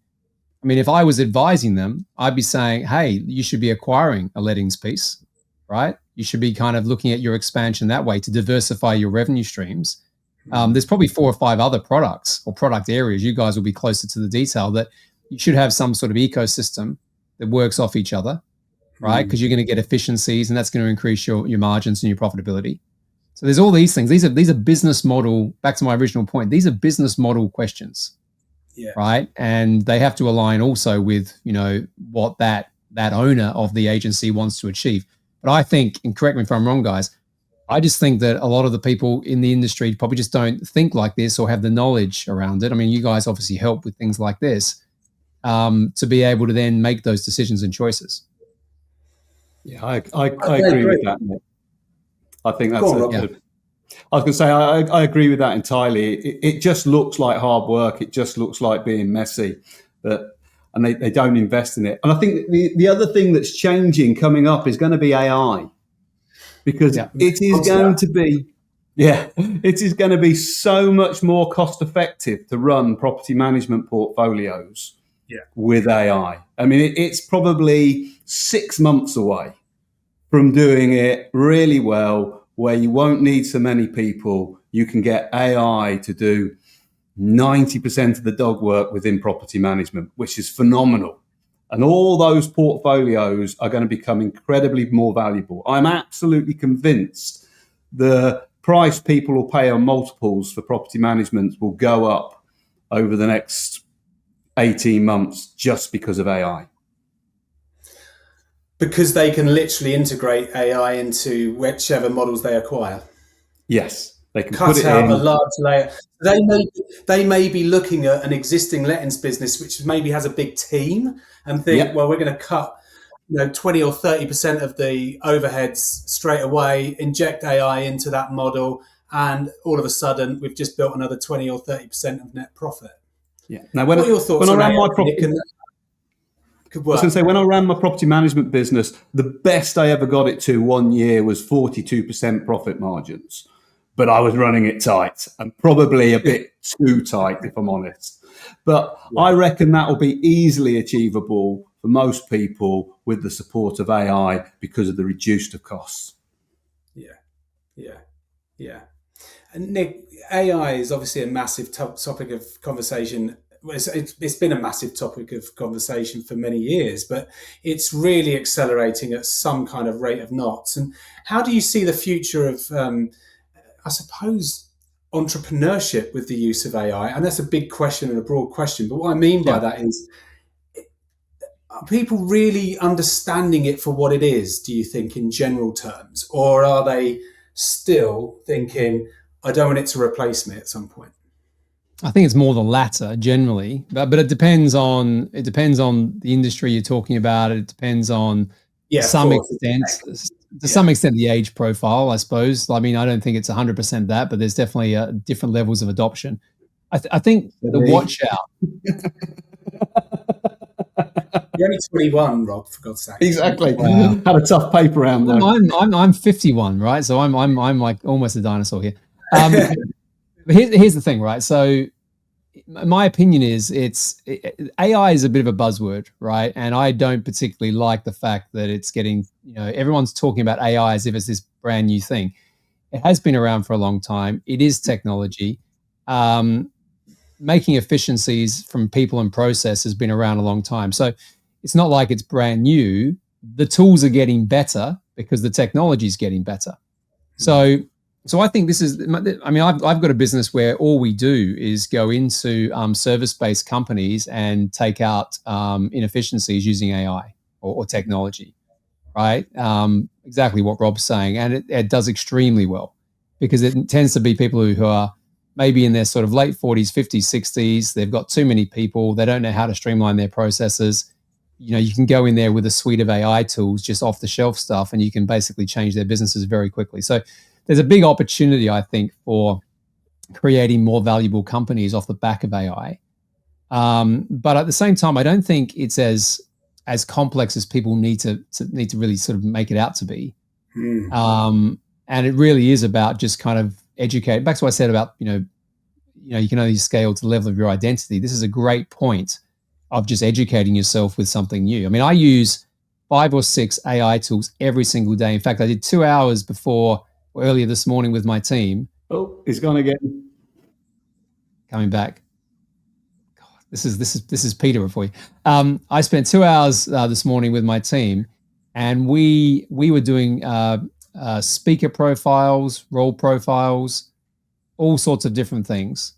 I mean, if I was advising them, I'd be saying, hey, you should be acquiring a lettings piece, right? You should be kind of looking at your expansion that way to diversify your revenue streams. There's probably 4 or 5 other products or product areas. You guys will be closer to the detail that you should have some sort of ecosystem that works off each other, right? Because you're going to get efficiencies, and that's going to increase your margins and your profitability. So there's all these things. These are business model, back to my original point, these are business model questions, right? And they have to align also with, what that owner of the agency wants to achieve. But I think, and correct me if I'm wrong, guys, I just think that a lot of the people in the industry probably just don't think like this or have the knowledge around it. I mean, you guys obviously help with things like this to be able to then make those decisions and choices. Yeah, I agree with that, Nick. I think that's I was going to say, I agree with that entirely. It just looks like hard work. It just looks like being messy, and they don't invest in it. And I think the other thing that's changing coming up is going to be AI, because it is going to be so much more cost effective to run property management portfolios with AI. I mean, it's probably 6 months away from doing it really well, where you won't need so many people. You can get AI to do 90% of the dog work within property management, which is phenomenal. And all those portfolios are going to become incredibly more valuable. I'm absolutely convinced the price people will pay on multiples for property management will go up over the next 18 months just because of AI. Because they can literally integrate AI into whichever models they acquire. Yes, they can cut put it out in a large layer. They may be looking at an existing lettings business which maybe has a big team and think, well, we're going to cut 20 or 30% of the overheads straight away, inject AI into that model, and all of a sudden we've just built another 20 or 30% of net profit. Yeah. Now, what are your thoughts on AI? I was going to say, when I ran my property management business, the best I ever got it to 1 year was 42% profit margins. But I was running it tight, and probably a bit too tight, if I'm honest. But I reckon that will be easily achievable for most people with the support of AI because of the reduced of costs. Yeah. And Nick, AI is obviously a massive topic of conversation. It's been a massive topic of conversation for many years, but it's really accelerating at some kind of rate of knots. And how do you see the future of, I suppose, entrepreneurship with the use of AI? And that's a big question and a broad question. But what I mean by that is, are people really understanding it for what it is, do you think, in general terms? Or are they still thinking, I don't want it to replace me at some point? I think it's more the latter generally, but it depends on the industry you're talking about. It depends on some extent the age profile, I suppose. I mean, I don't think it's 100% that, but there's definitely different levels of adoption. I think the watch out. You're only 21, Rob, for God's sake. Exactly. Wow. Had a tough paper round though. I'm 51, right? So I'm like almost a dinosaur here. But here's the thing, right? So my opinion is AI is a bit of a buzzword, right? And I don't particularly like the fact that it's getting, everyone's talking about AI as if it's this brand new thing. It has been around for a long time. It is technology. Making efficiencies from people and process has been around a long time. So it's not like it's brand new. The tools are getting better because the technology is getting better. So I think this is, I mean, I've got a business where all we do is go into service-based companies and take out inefficiencies using AI or technology, right? Exactly what Rob's saying. And it does extremely well because it tends to be people who are maybe in their sort of late 40s, 50s, 60s. They've got too many people. They don't know how to streamline their processes. You can go in there with a suite of AI tools, just off the shelf stuff, and you can basically change their businesses very quickly. So there's a big opportunity, I think, for creating more valuable companies off the back of AI. But at the same time, I don't think it's as complex as people need to really sort of make it out to be. And it really is about just kind of educate. Back to what I said about, you can only scale to the level of your identity. This is a great point of just educating yourself with something new. I mean, I use 5 or 6 AI tools every single day. In fact, I did 2 hours earlier this morning with my team. Oh, he's gone again. Coming back. God, this is Peter for you. I spent 2 hours this morning with my team, and we were doing speaker profiles, role profiles, all sorts of different things,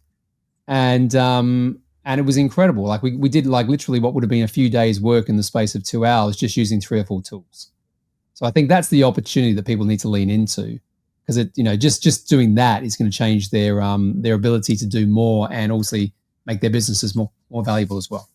and it was incredible. Like we did like literally what would have been a few days' work in the space of 2 hours, just using 3 or 4 tools. So I think that's the opportunity that people need to lean into, because just doing that is going to change their ability to do more and also make their businesses more valuable as well.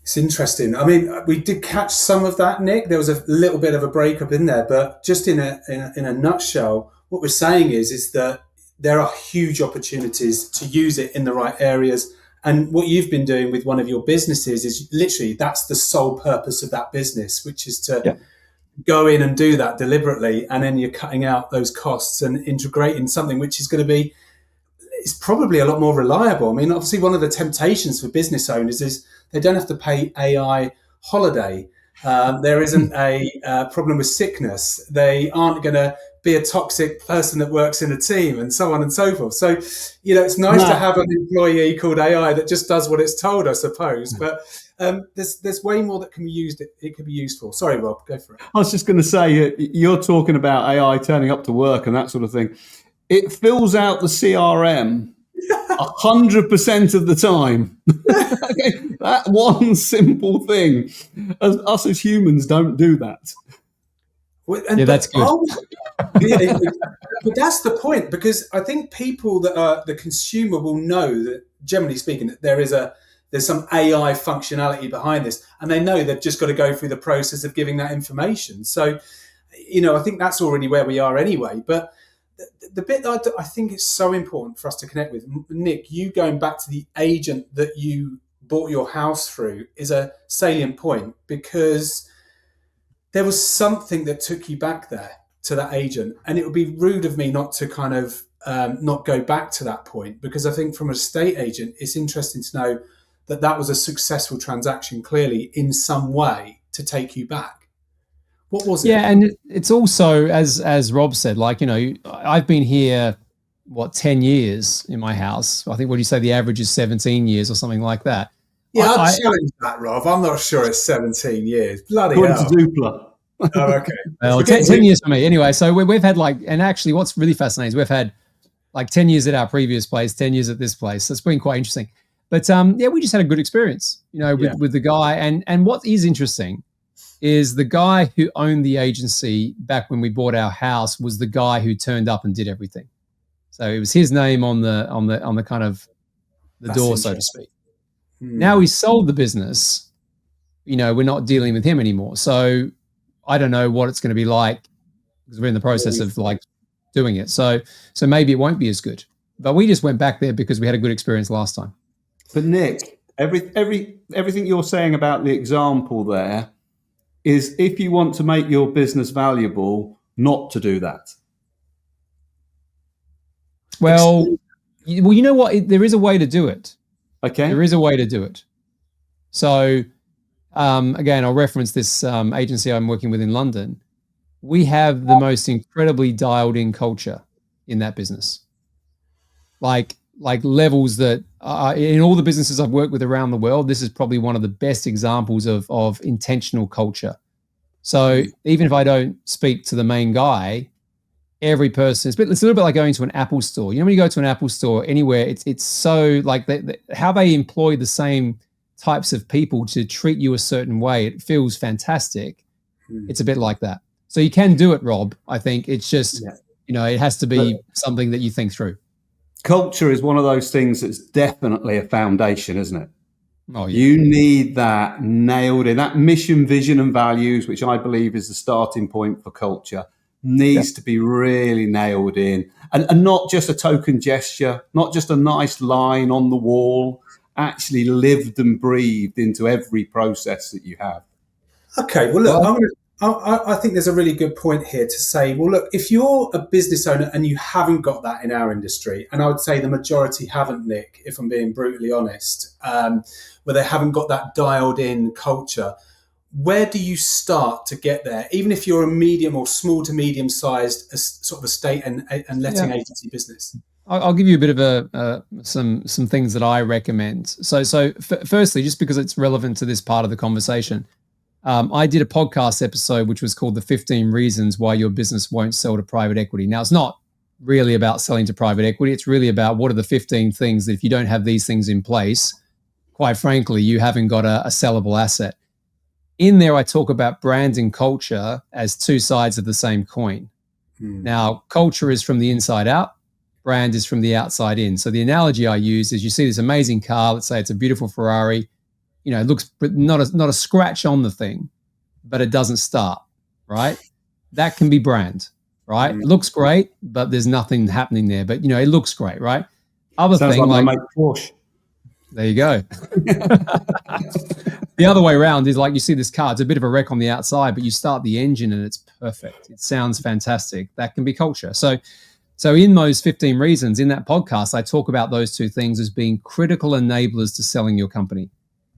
It's interesting. I mean, we did catch some of that, Nick. There was a little bit of a breakup in there, but just in a nutshell, what we're saying is that there are huge opportunities to use it in the right areas. And what you've been doing with one of your businesses is literally that's the sole purpose of that business, which is to go in and do that deliberately. And then you're cutting out those costs and integrating something which is going to be, it's probably a lot more reliable. I mean, obviously one of the temptations for business owners is they don't have to pay AI holiday. There isn't a problem with sickness. They aren't going to be a toxic person that works in a team, and so on and so forth. So, it's nice to have an employee called AI that just does what it's told, I suppose. But there's way more that can be used. It could be used for. Sorry, Rob, go for it. I was just going to say, you're talking about AI turning up to work and that sort of thing. It fills out the CRM 100% of the time. Okay, that one simple thing. Us as humans don't do that. That's good. But that's the point, because I think people that are the consumer will know that, generally speaking, that there's some AI functionality behind this, and they know they've just got to go through the process of giving that information. So, I think that's already where we are anyway. But the bit that I think is so important for us to connect with, Nick, you going back to the agent that you bought your house through is a salient point, because there was something that took you back there to that agent. And it would be rude of me not to kind of not go back to that point, because I think from an estate agent, it's interesting to know that was a successful transaction, clearly in some way, to take you back. What was it? Yeah, and it's also, as Rob said, like, I've been here, 10 years in my house. I think, what do you say, the average is 17 years or something like that. Yeah, I'd challenge that, Rob. I'm not sure it's 17 years. Bloody hell. According to Zoopla. Oh, okay. Well, 10 years for me anyway. So we've had and actually what's really fascinating is we've had like 10 years at our previous place, 10 years at this place. So it's been quite interesting. But yeah, we just had a good experience, with the guy. And what is interesting is the guy who owned the agency back when we bought our house was the guy who turned up and did everything. So it was his name on the kind of the door, so to speak. Now he sold the business. We're not dealing with him anymore. So I don't know what it's going to be like because we're in the process of doing it. So maybe it won't be as good. But we just went back there because we had a good experience last time. But Nick, everything you're saying about the example there is if you want to make your business valuable, not to do that. Well, you know what? There is a way to do it. Okay. There is a way to do it. So, again, I'll reference this agency I'm working with in London. We have the most incredibly dialed in culture in that business. Like levels that in all the businesses I've worked with around the world, this is probably one of the best examples of intentional culture. So even if I don't speak to the main guy, every person, it's a little bit like going to an Apple store. When you go to an Apple store anywhere, it's so like how they employ the same types of people to treat you a certain way. It feels fantastic. It's a bit like that. So you can do it, Rob. I think it's just, it has to be something that you think through. Culture is one of those things that's definitely a foundation, isn't it? Oh, yeah. You need that nailed in. That mission, vision, and values, which I believe is the starting point for culture, needs to be really nailed in. And not just a token gesture, not just a nice line on the wall, actually lived and breathed into every process that you have. Okay, well, look, I think there's a really good point here to say, well, look, if you're a business owner and you haven't got that in our industry, and I would say the majority haven't, Nick, if I'm being brutally honest, where they haven't got that dialed in culture, where do you start to get there? Even if you're a medium or small to medium sized sort of estate and letting agency business. I'll give you a bit of some things that I recommend. So firstly, just because it's relevant to this part of the conversation, I did a podcast episode which was called The 15 Reasons Why Your Business Won't Sell to Private Equity. Now, it's not really about selling to private equity. It's really about what are the 15 things that if you don't have these things in place, quite frankly, you haven't got a sellable asset. In there, I talk about brand and culture as two sides of the same coin. Now, culture is from the inside out. Brand is from the outside in. So the analogy I use is you see this amazing car. Let's say it's a beautiful Ferrari. It looks not a scratch on the thing, but it doesn't start, right? That can be brand, right? It looks great, but there's nothing happening there. But, it looks great, right? Other Sounds thing like Porsche. There you go. The other way around is like you see this car, it's a bit of a wreck on the outside, but you start the engine and it's perfect. It sounds fantastic. That can be culture. So in those 15 reasons in that podcast, I talk about those two things as being critical enablers to selling your company.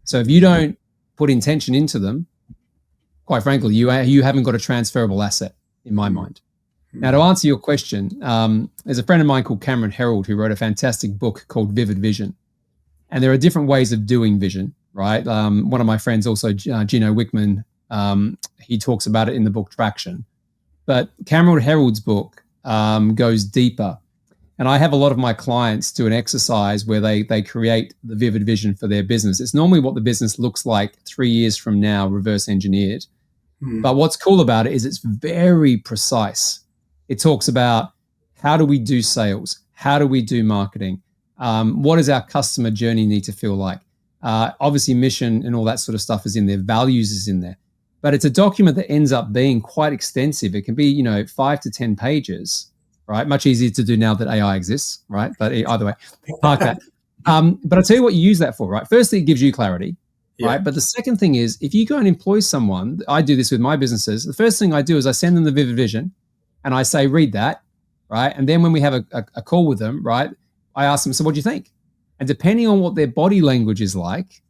So if you don't put intention into them, quite frankly, you haven't got a transferable asset in my mind. Now, to answer your question, there's a friend of mine called Cameron Herold who wrote a fantastic book called Vivid Vision. And there are different ways of doing vision, right? One of my friends also, Gino Wickman, he talks about it in the book Traction. But Cameron Herold's book goes deeper. And I have a lot of my clients do an exercise where they create the vivid vision for their business. It's normally what the business looks like 3 years from now, reverse engineered. But what's cool about it is it's very precise. It talks about how do we do sales? How do we do marketing? What does our customer journey need to feel like? Obviously, mission and all that sort of stuff is in there. Values is in there. But it's a document that ends up being quite extensive. It can be, 5 to 10 pages. Right, much easier to do now that AI exists, right? But either way, park that. But I'll tell you what you use that for, right? Firstly, it gives you clarity, right? But the second thing is, if you go and employ someone, I do this with my businesses. The first thing I do is I send them the vivid vision, and I say, read that, right? And then when we have a call with them, right, I ask them, so what do you think? And depending on what their body language is like,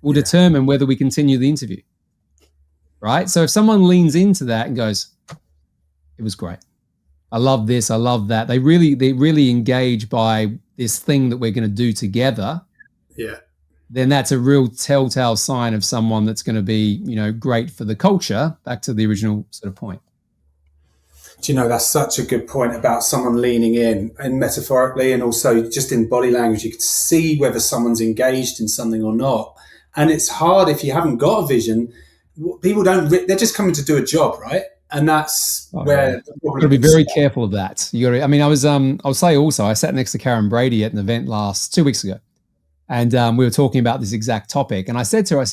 will determine whether we continue the interview, right? So if someone leans into that and goes, it was great. I love this. I love that. They really engage by this thing that we're going to do together. Yeah. then that's a real telltale sign of someone that's going to be, great for the culture. Back to the original sort of point. Do you know, that's such a good point about someone leaning in, and metaphorically and also just in body language. You can see whether someone's engaged in something or not. And it's hard if you haven't got a vision. People they're just coming to do a job, right? And that's where you've got to be very careful of that. I'll say also, I sat next to Karen Brady at an event 2 weeks ago, and we were talking about this exact topic. And I said to her,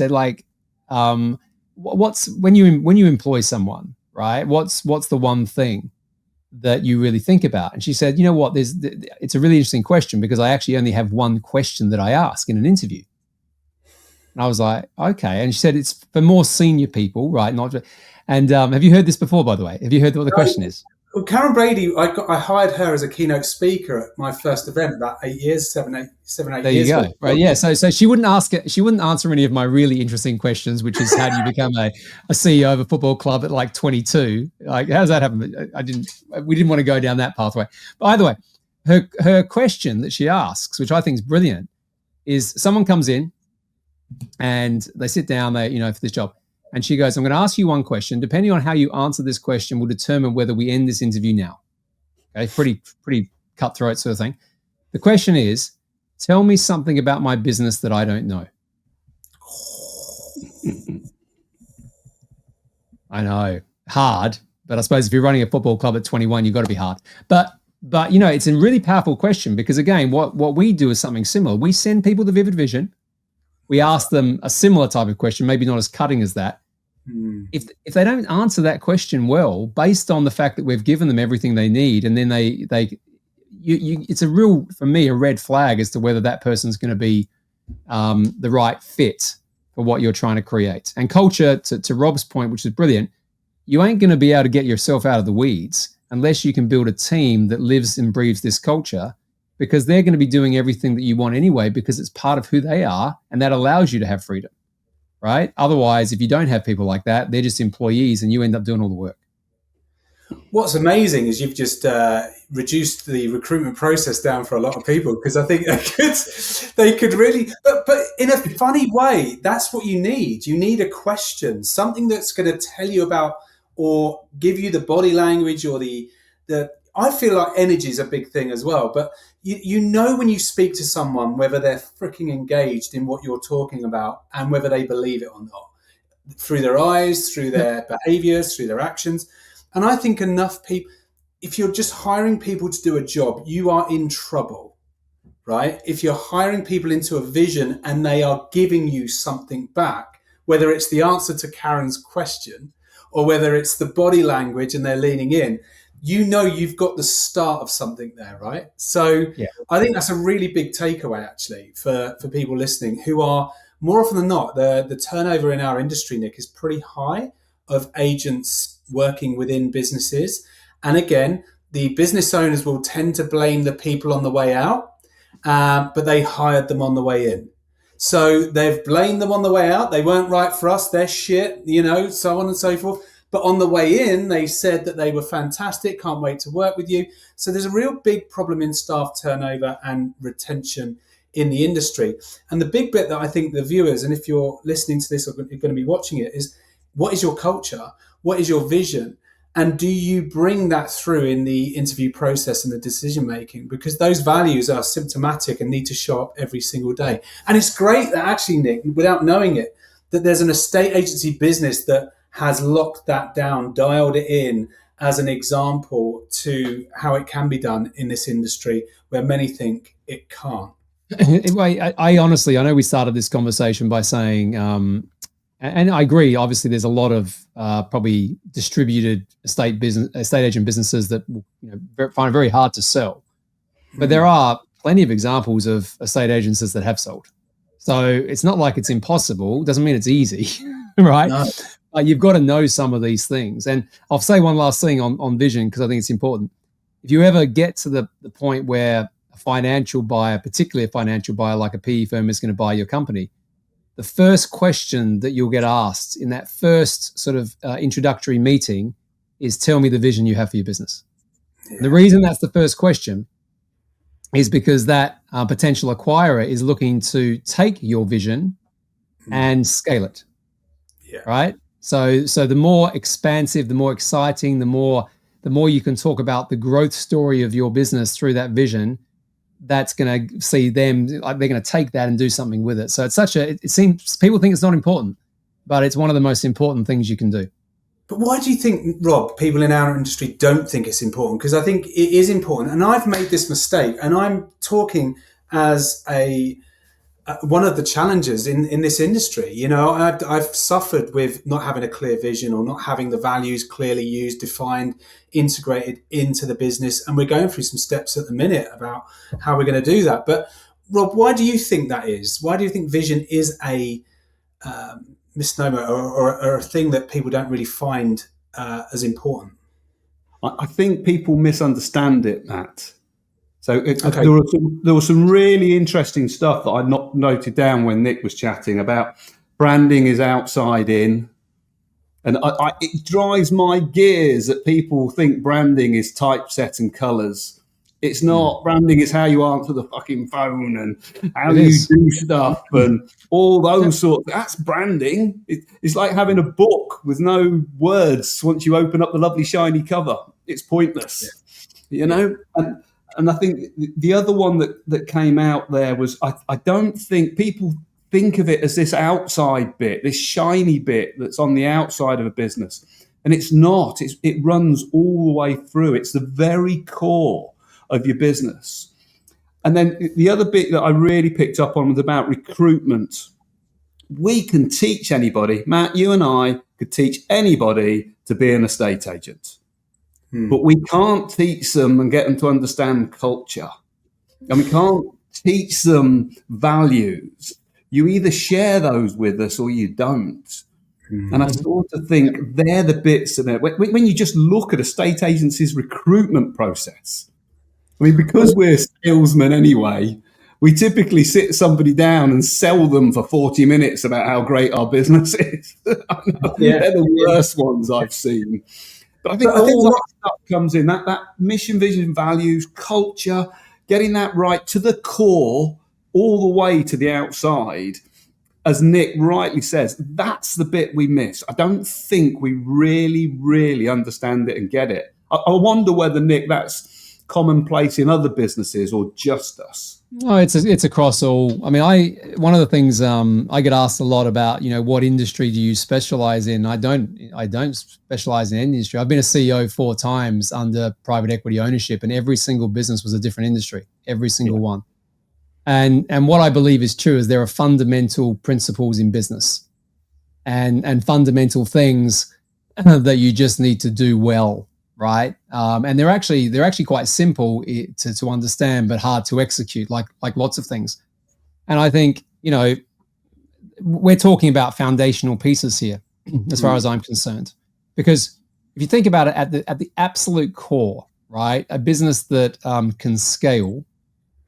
what's when you employ someone, right? What's the one thing that you really think about? And she said, you know what? It's a really interesting question, because I actually only have one question that I ask in an interview. And I was like, okay. And she said, it's for more senior people, right? And have you heard this before, by the way? Have you heard what the question is? Well, Karen Brady, I hired her as a keynote speaker at my first event about 8 years, seven, eight there years you go. ago. Right. Yeah. So she wouldn't answer any of my really interesting questions, which is, how do you become a CEO of a football club at like 22? Like, how does that happen? We didn't want to go down that pathway. But either way, her question that she asks, which I think is brilliant, is someone comes in and they sit down, for this job. And she goes, I'm going to ask you one question. Depending on how you answer this question will determine whether we end this interview now. Okay, pretty cutthroat sort of thing. The question is, tell me something about my business that I don't know. I know, hard, but I suppose if you're running a football club at 21, you've got to be hard. But it's a really powerful question, because again, what we do is something similar. We send people the vivid vision. We ask them a similar type of question, maybe not as cutting as that. If they don't answer that question well, based on the fact that we've given them everything they need, and then it's a real, for me, a red flag as to whether that person's going to be the right fit for what you're trying to create. And culture, to Rob's point, which is brilliant, you ain't going to be able to get yourself out of the weeds unless you can build a team that lives and breathes this culture, because they're going to be doing everything that you want anyway, because it's part of who they are, and that allows you to have freedom, right? Otherwise, if you don't have people like that, they're just employees and you end up doing all the work. What's amazing is you've just reduced the recruitment process down for a lot of people, because I think they could really, but in a funny way, that's what you need. You need a question, something that's going to tell you about, or give you the body language, or the I feel like energy is a big thing as well. But you know when you speak to someone whether they're freaking engaged in what you're talking about and whether they believe it or not, through their eyes, through their behaviors, through their actions. And I think enough people, if you're just hiring people to do a job, you are in trouble, right? If you're hiring people into a vision and they are giving you something back, whether it's the answer to Karen's question or whether it's the body language and they're leaning in, you've got the start of something there, right? So yeah. I think that's a really big takeaway, actually, for people listening, who are, more often than not, the turnover in our industry, Nick, is pretty high, of agents working within businesses. And again, the business owners will tend to blame the people on the way out, but they hired them on the way in. So they've blamed them on the way out. They weren't right for us. They're shit, so on and so forth. But on the way in, they said that they were fantastic, can't wait to work with you. So there's a real big problem in staff turnover and retention in the industry. And the big bit that I think the viewers, and if you're listening to this or you're going to be watching it, is what is your culture? What is your vision? And do you bring that through in the interview process and the decision making? Because those values are symptomatic and need to show up every single day. And it's great that actually, Nick, without knowing it, that there's an estate agency business that has locked that down, dialed it in as an example to how it can be done in this industry where many think it can't. I honestly, I know we started this conversation by saying, and I agree, obviously there's a lot of probably distributed estate agent businesses that find it very hard to sell. But there are plenty of examples of estate agencies that have sold. So it's not like it's impossible. Doesn't mean it's easy, right? No. You've got to know some of these things. And I'll say one last thing on vision, because I think it's important. If you ever get to the point where a financial buyer, particularly a financial buyer like a PE firm, is going to buy your company, the first question that you'll get asked in that first sort of introductory meeting is, tell me the vision you have for your business. Yeah. The reason that's the first question is because that potential acquirer is looking to take your vision and scale it. Yeah. Right. So the more expansive, the more exciting, the more you can talk about the growth story of your business through that vision, that's going to see them, like, they're going to take that and do something with it. So it's it seems people think it's not important, but it's one of the most important things you can do. But why do you think, Rob, people in our industry don't think it's important? Because I think it is important. And I've made this mistake, and I'm talking as one of the challenges in this industry. You know, I've suffered with not having a clear vision, or not having the values clearly used, defined, integrated into the business. And we're going through some steps at the minute about how we're going to do that. But Rob, why do you think that is? Why do you think vision is a misnomer, or a thing that people don't really find as important? I think people misunderstand it, Matt. So Okay. there was some really interesting stuff that I not noted down when Nick was chatting about branding is outside in. And it drives my gears that people think branding is typeset and colours. It's not. Branding is how you answer the fucking phone and how you do stuff and all those sorts. That's branding. It's like having a book with no words once you open up the lovely shiny cover. It's pointless, you know? And I think the other one that came out there was I don't think people think of it as this outside bit, this shiny bit that's on the outside of a business. And it's not. It runs all the way through. It's the very core of your business. And then the other bit that I really picked up on was about recruitment. We can teach anybody, Matt, you and I could teach anybody to be an estate agent. But we can't teach them and get them to understand culture. And we can't teach them values. You either share those with us or you don't. And I sort of think they're the bits in it. When you just look at estate agencies' recruitment process, I mean, because we're salesmen anyway, we typically sit somebody down and sell them for 40 minutes about how great our business is. They're the worst ones I've seen. But I think all that stuff comes in, that mission, vision, values, culture, getting that right to the core, all the way to the outside. As Nick rightly says, that's the bit we miss. I don't think we really, really understand it and get it. I wonder whether, Nick, that's commonplace in other businesses or just us. No, it's across all. I mean, one of the things I get asked a lot about, you know, what industry do you specialize in? I don't specialize in any industry. I've been a CEO 4 times under private equity ownership, and every single business was a different industry, every single one. And what I believe is true is there are fundamental principles in business, and fundamental things that you just need to do well. Right. And they're actually quite simple to understand, but hard to execute, like lots of things. And I think, you know, we're talking about foundational pieces here, as far as I'm concerned, because if you think about it at the absolute core, right, a business that can scale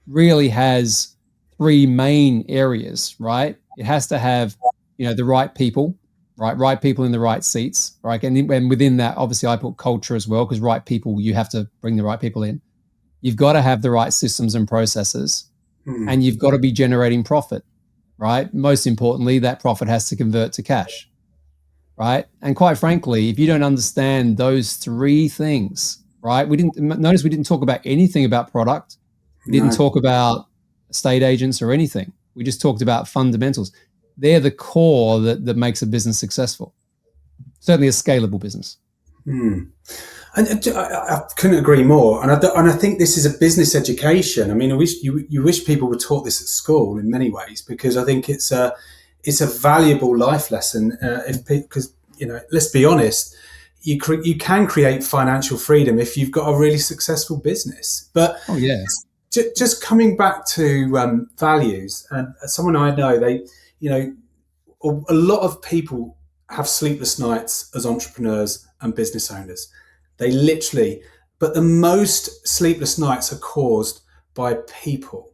really has 3 main areas, right? It has to have, you know, the right people. Right people in the right seats, right? And within that, obviously, I put culture as well, because right people, you have to bring the right people in. You've got to have the right systems and processes, and you've got to be generating profit, right? Most importantly, that profit has to convert to cash, right? And quite frankly, if you don't understand those 3 things, right? We didn't talk about anything about product. We didn't talk about estate agents or anything. We just talked about fundamentals. They're the core that makes a business successful. Certainly a scalable business. And I couldn't agree more. And I think this is a business education. I mean, you wish people were taught this at school in many ways, because I think it's a valuable life lesson. Because, you know, let's be honest, you can create financial freedom if you've got a really successful business. But just coming back to values, and someone I know, you know, a lot of people have sleepless nights as entrepreneurs and business owners. They literally, but the most sleepless nights are caused by people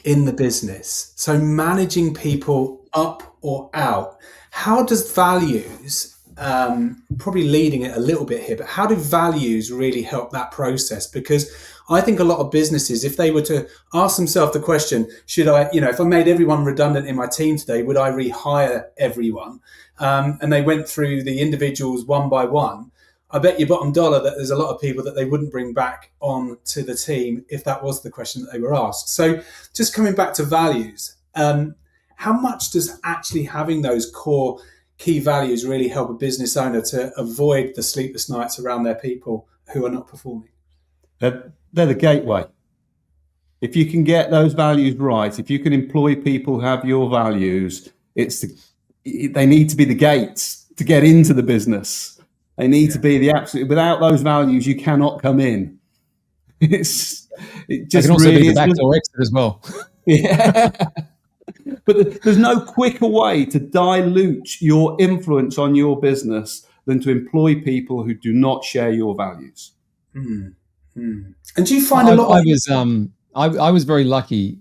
in the business. So managing people up or out. How does values probably leading it a little bit here, but how do values really help that process? Because I think a lot of businesses, if they were to ask themselves the question, should I, if I made everyone redundant in my team today, would I rehire everyone? And they went through the individuals one by one. I bet you bottom dollar that there's a lot of people that they wouldn't bring back on to the team if that was the question that they were asked. So just coming back to values, how much does actually having those core key values really help a business owner to avoid the sleepless nights around their people who are not performing? They're the gateway. If you can get those values right, if you can employ people who have your values, they need to be the gates to get into the business. They need to be the absolute. Without those values, you cannot come in. It just can also really be the backdoor exit as well. Yeah. But there's no quicker way to dilute your influence on your business than to employ people who do not share your values. And do you find a lot I was very lucky.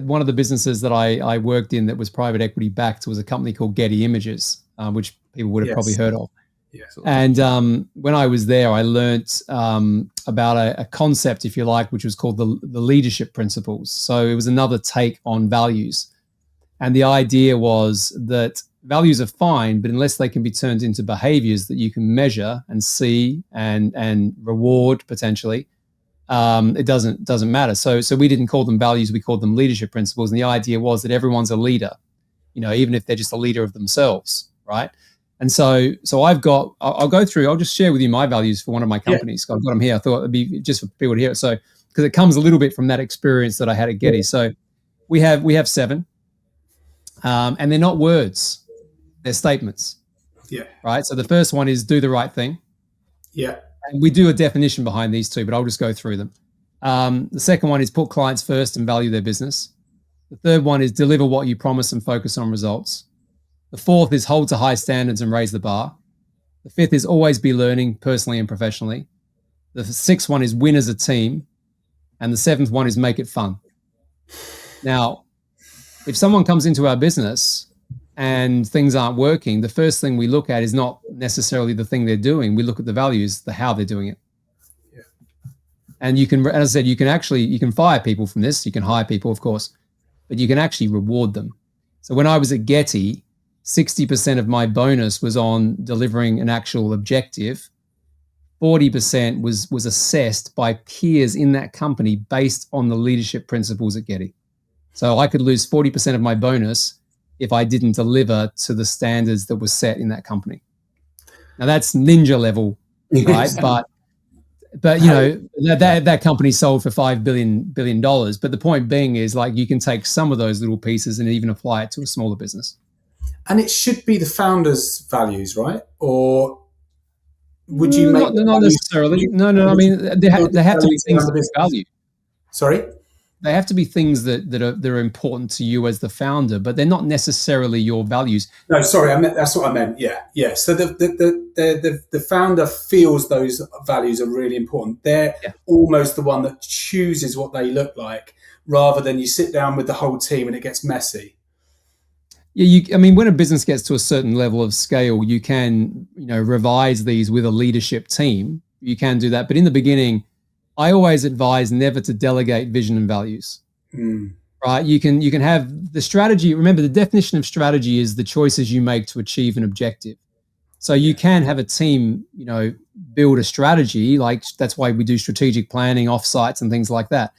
One of the businesses that I worked in that was private equity backed was a company called Getty Images, which people would have probably heard of. Yes. And when I was there, I learnt about a concept, if you like, which was called the leadership principles. So it was another take on values. And the idea was that values are fine, but unless they can be turned into behaviors that you can measure and see and reward potentially, it doesn't matter. So we didn't call them values, we called them leadership principles. And the idea was that everyone's a leader, even if they're just a leader of themselves, right? And so I'll just share with you my values for one of my companies. I've got them here. I thought it'd be just for people to hear it. So, because it comes a little bit from that experience that I had at Getty. So we have 7, and they're not words, they're statements. Yeah. Right. So the first one is do the right thing. Yeah. And we do a definition behind these 2, but I'll just go through them. The second one is put clients first and value their business. The third one is deliver what you promise and focus on results. The fourth is hold to high standards and raise the bar. The fifth is always be learning personally and professionally. The sixth one is win as a team. And the seventh one is make it fun. Now, if someone comes into our business and things aren't working, the first thing we look at is not necessarily the thing they're doing. We look at the values, how they're doing it. Yeah. And you can, as I said, you can fire people from this. You can hire people, of course, but you can actually reward them. So when I was at Getty, 60% of my bonus was on delivering an actual objective. 40% was assessed by peers in that company based on the leadership principles at Getty. So I could lose 40% of my bonus if I didn't deliver to the standards that were set in that company. Now that's ninja level, right? but that company sold for $5 billion. But the point being is, like, you can take some of those little pieces and even apply it to a smaller business. And it should be the founder's values, right? Or would you make not necessarily? No. I mean, there have to be things that value. Sorry, they have to be things that are important to you as the founder, but they're not necessarily your values. No, sorry, that's what I meant. Yeah. So the founder feels those values are really important. They're almost the one that chooses what they look like, rather than you sit down with the whole team and it gets messy. Yeah, I mean, when a business gets to a certain level of scale, you can, revise these with a leadership team. You can do that. But in the beginning, I always advise never to delegate vision and values. Right? You can have the strategy. Remember, the definition of strategy is the choices you make to achieve an objective. So you can have a team, build a strategy. Like, that's why we do strategic planning, offsites and things like that.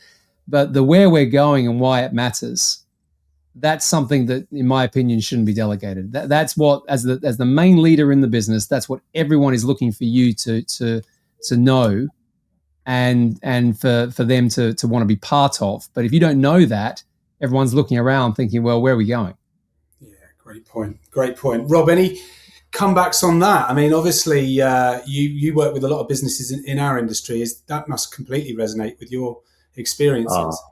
But the where we're going and why it matters, that's something that, in my opinion, shouldn't be delegated. That's what, as the main leader in the business, that's what everyone is looking for you to know, and for them to want to be part of. But if you don't know that, everyone's looking around thinking, well, where are we going? Yeah, great point. Rob, any comebacks on that? I mean, obviously, you work with a lot of businesses in our industry. That must completely resonate with your experiences.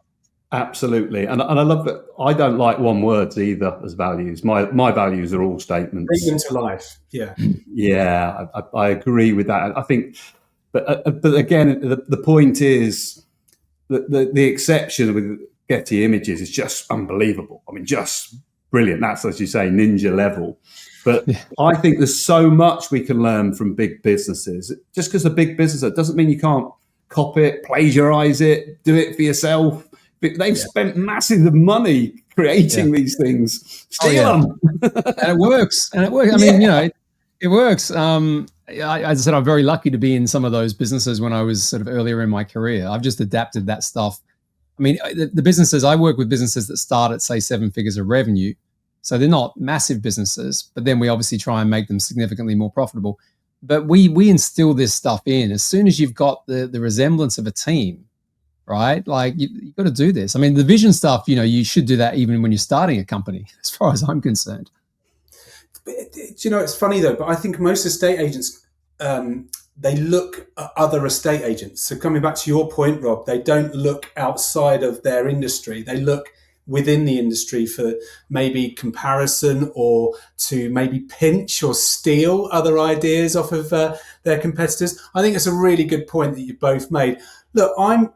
Absolutely. And I love that. I don't like one words either as values. My values are all statements. Bring them to life. Yeah. Yeah, I agree with that. I think, but again, the point is that the exception with Getty Images is just unbelievable. I mean, just brilliant. That's, as you say, ninja level. But I think there's so much we can learn from big businesses. Just because a big business, it doesn't mean you can't copy it, plagiarize it, do it for yourself. But they've spent massive money creating these things. Steal them. And it works. I mean, it works. As I said, I'm very lucky to be in some of those businesses when I was sort of earlier in my career. I've just adapted that stuff. I mean, the businesses, I work with businesses that start at, say, 7 figures of revenue. So they're not massive businesses, but then we obviously try and make them significantly more profitable. But we instill this stuff in. As soon as you've got the resemblance of a team, right? Like you've got to do this. I mean, the vision stuff, you should do that even when you're starting a company, as far as I'm concerned. It's funny though, but I think most estate agents, they look at other estate agents. So coming back to your point, Rob, they don't look outside of their industry. They look within the industry for maybe comparison or to maybe pinch or steal other ideas off of their competitors. I think it's a really good point that you both made. Look, I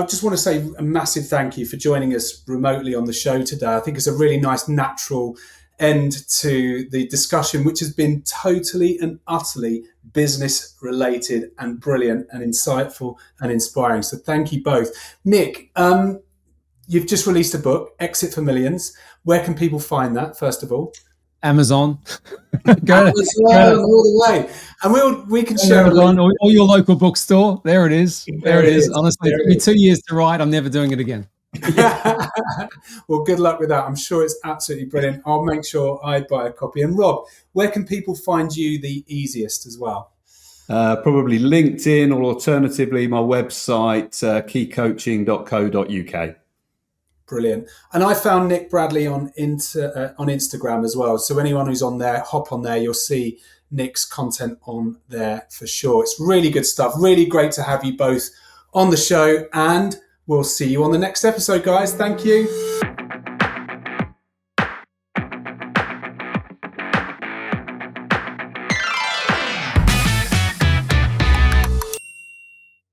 just want to say a massive thank you for joining us remotely on the show today. I think it's a really nice, natural end to the discussion, which has been totally and utterly business related and brilliant and insightful and inspiring. So thank you both. Nick, you've just released a book, Exit for Millions. Where can people find that, first of all? Amazon. Go all the way. And we can share Amazon or your local bookstore. There it is. There it is. Honestly, it took me 2 years to write. I'm never doing it again. Well, good luck with that. I'm sure it's absolutely brilliant. I'll make sure I buy a copy. And Rob, where can people find you the easiest as well? Probably LinkedIn, or alternatively my website, keycoaching.co.uk. Brilliant. And I found Nick Bradley on Instagram as well. So anyone who's on there, hop on there. You'll see Nick's content on there for sure. It's really good stuff. Really great to have you both on the show. And we'll see you on the next episode, guys. Thank you.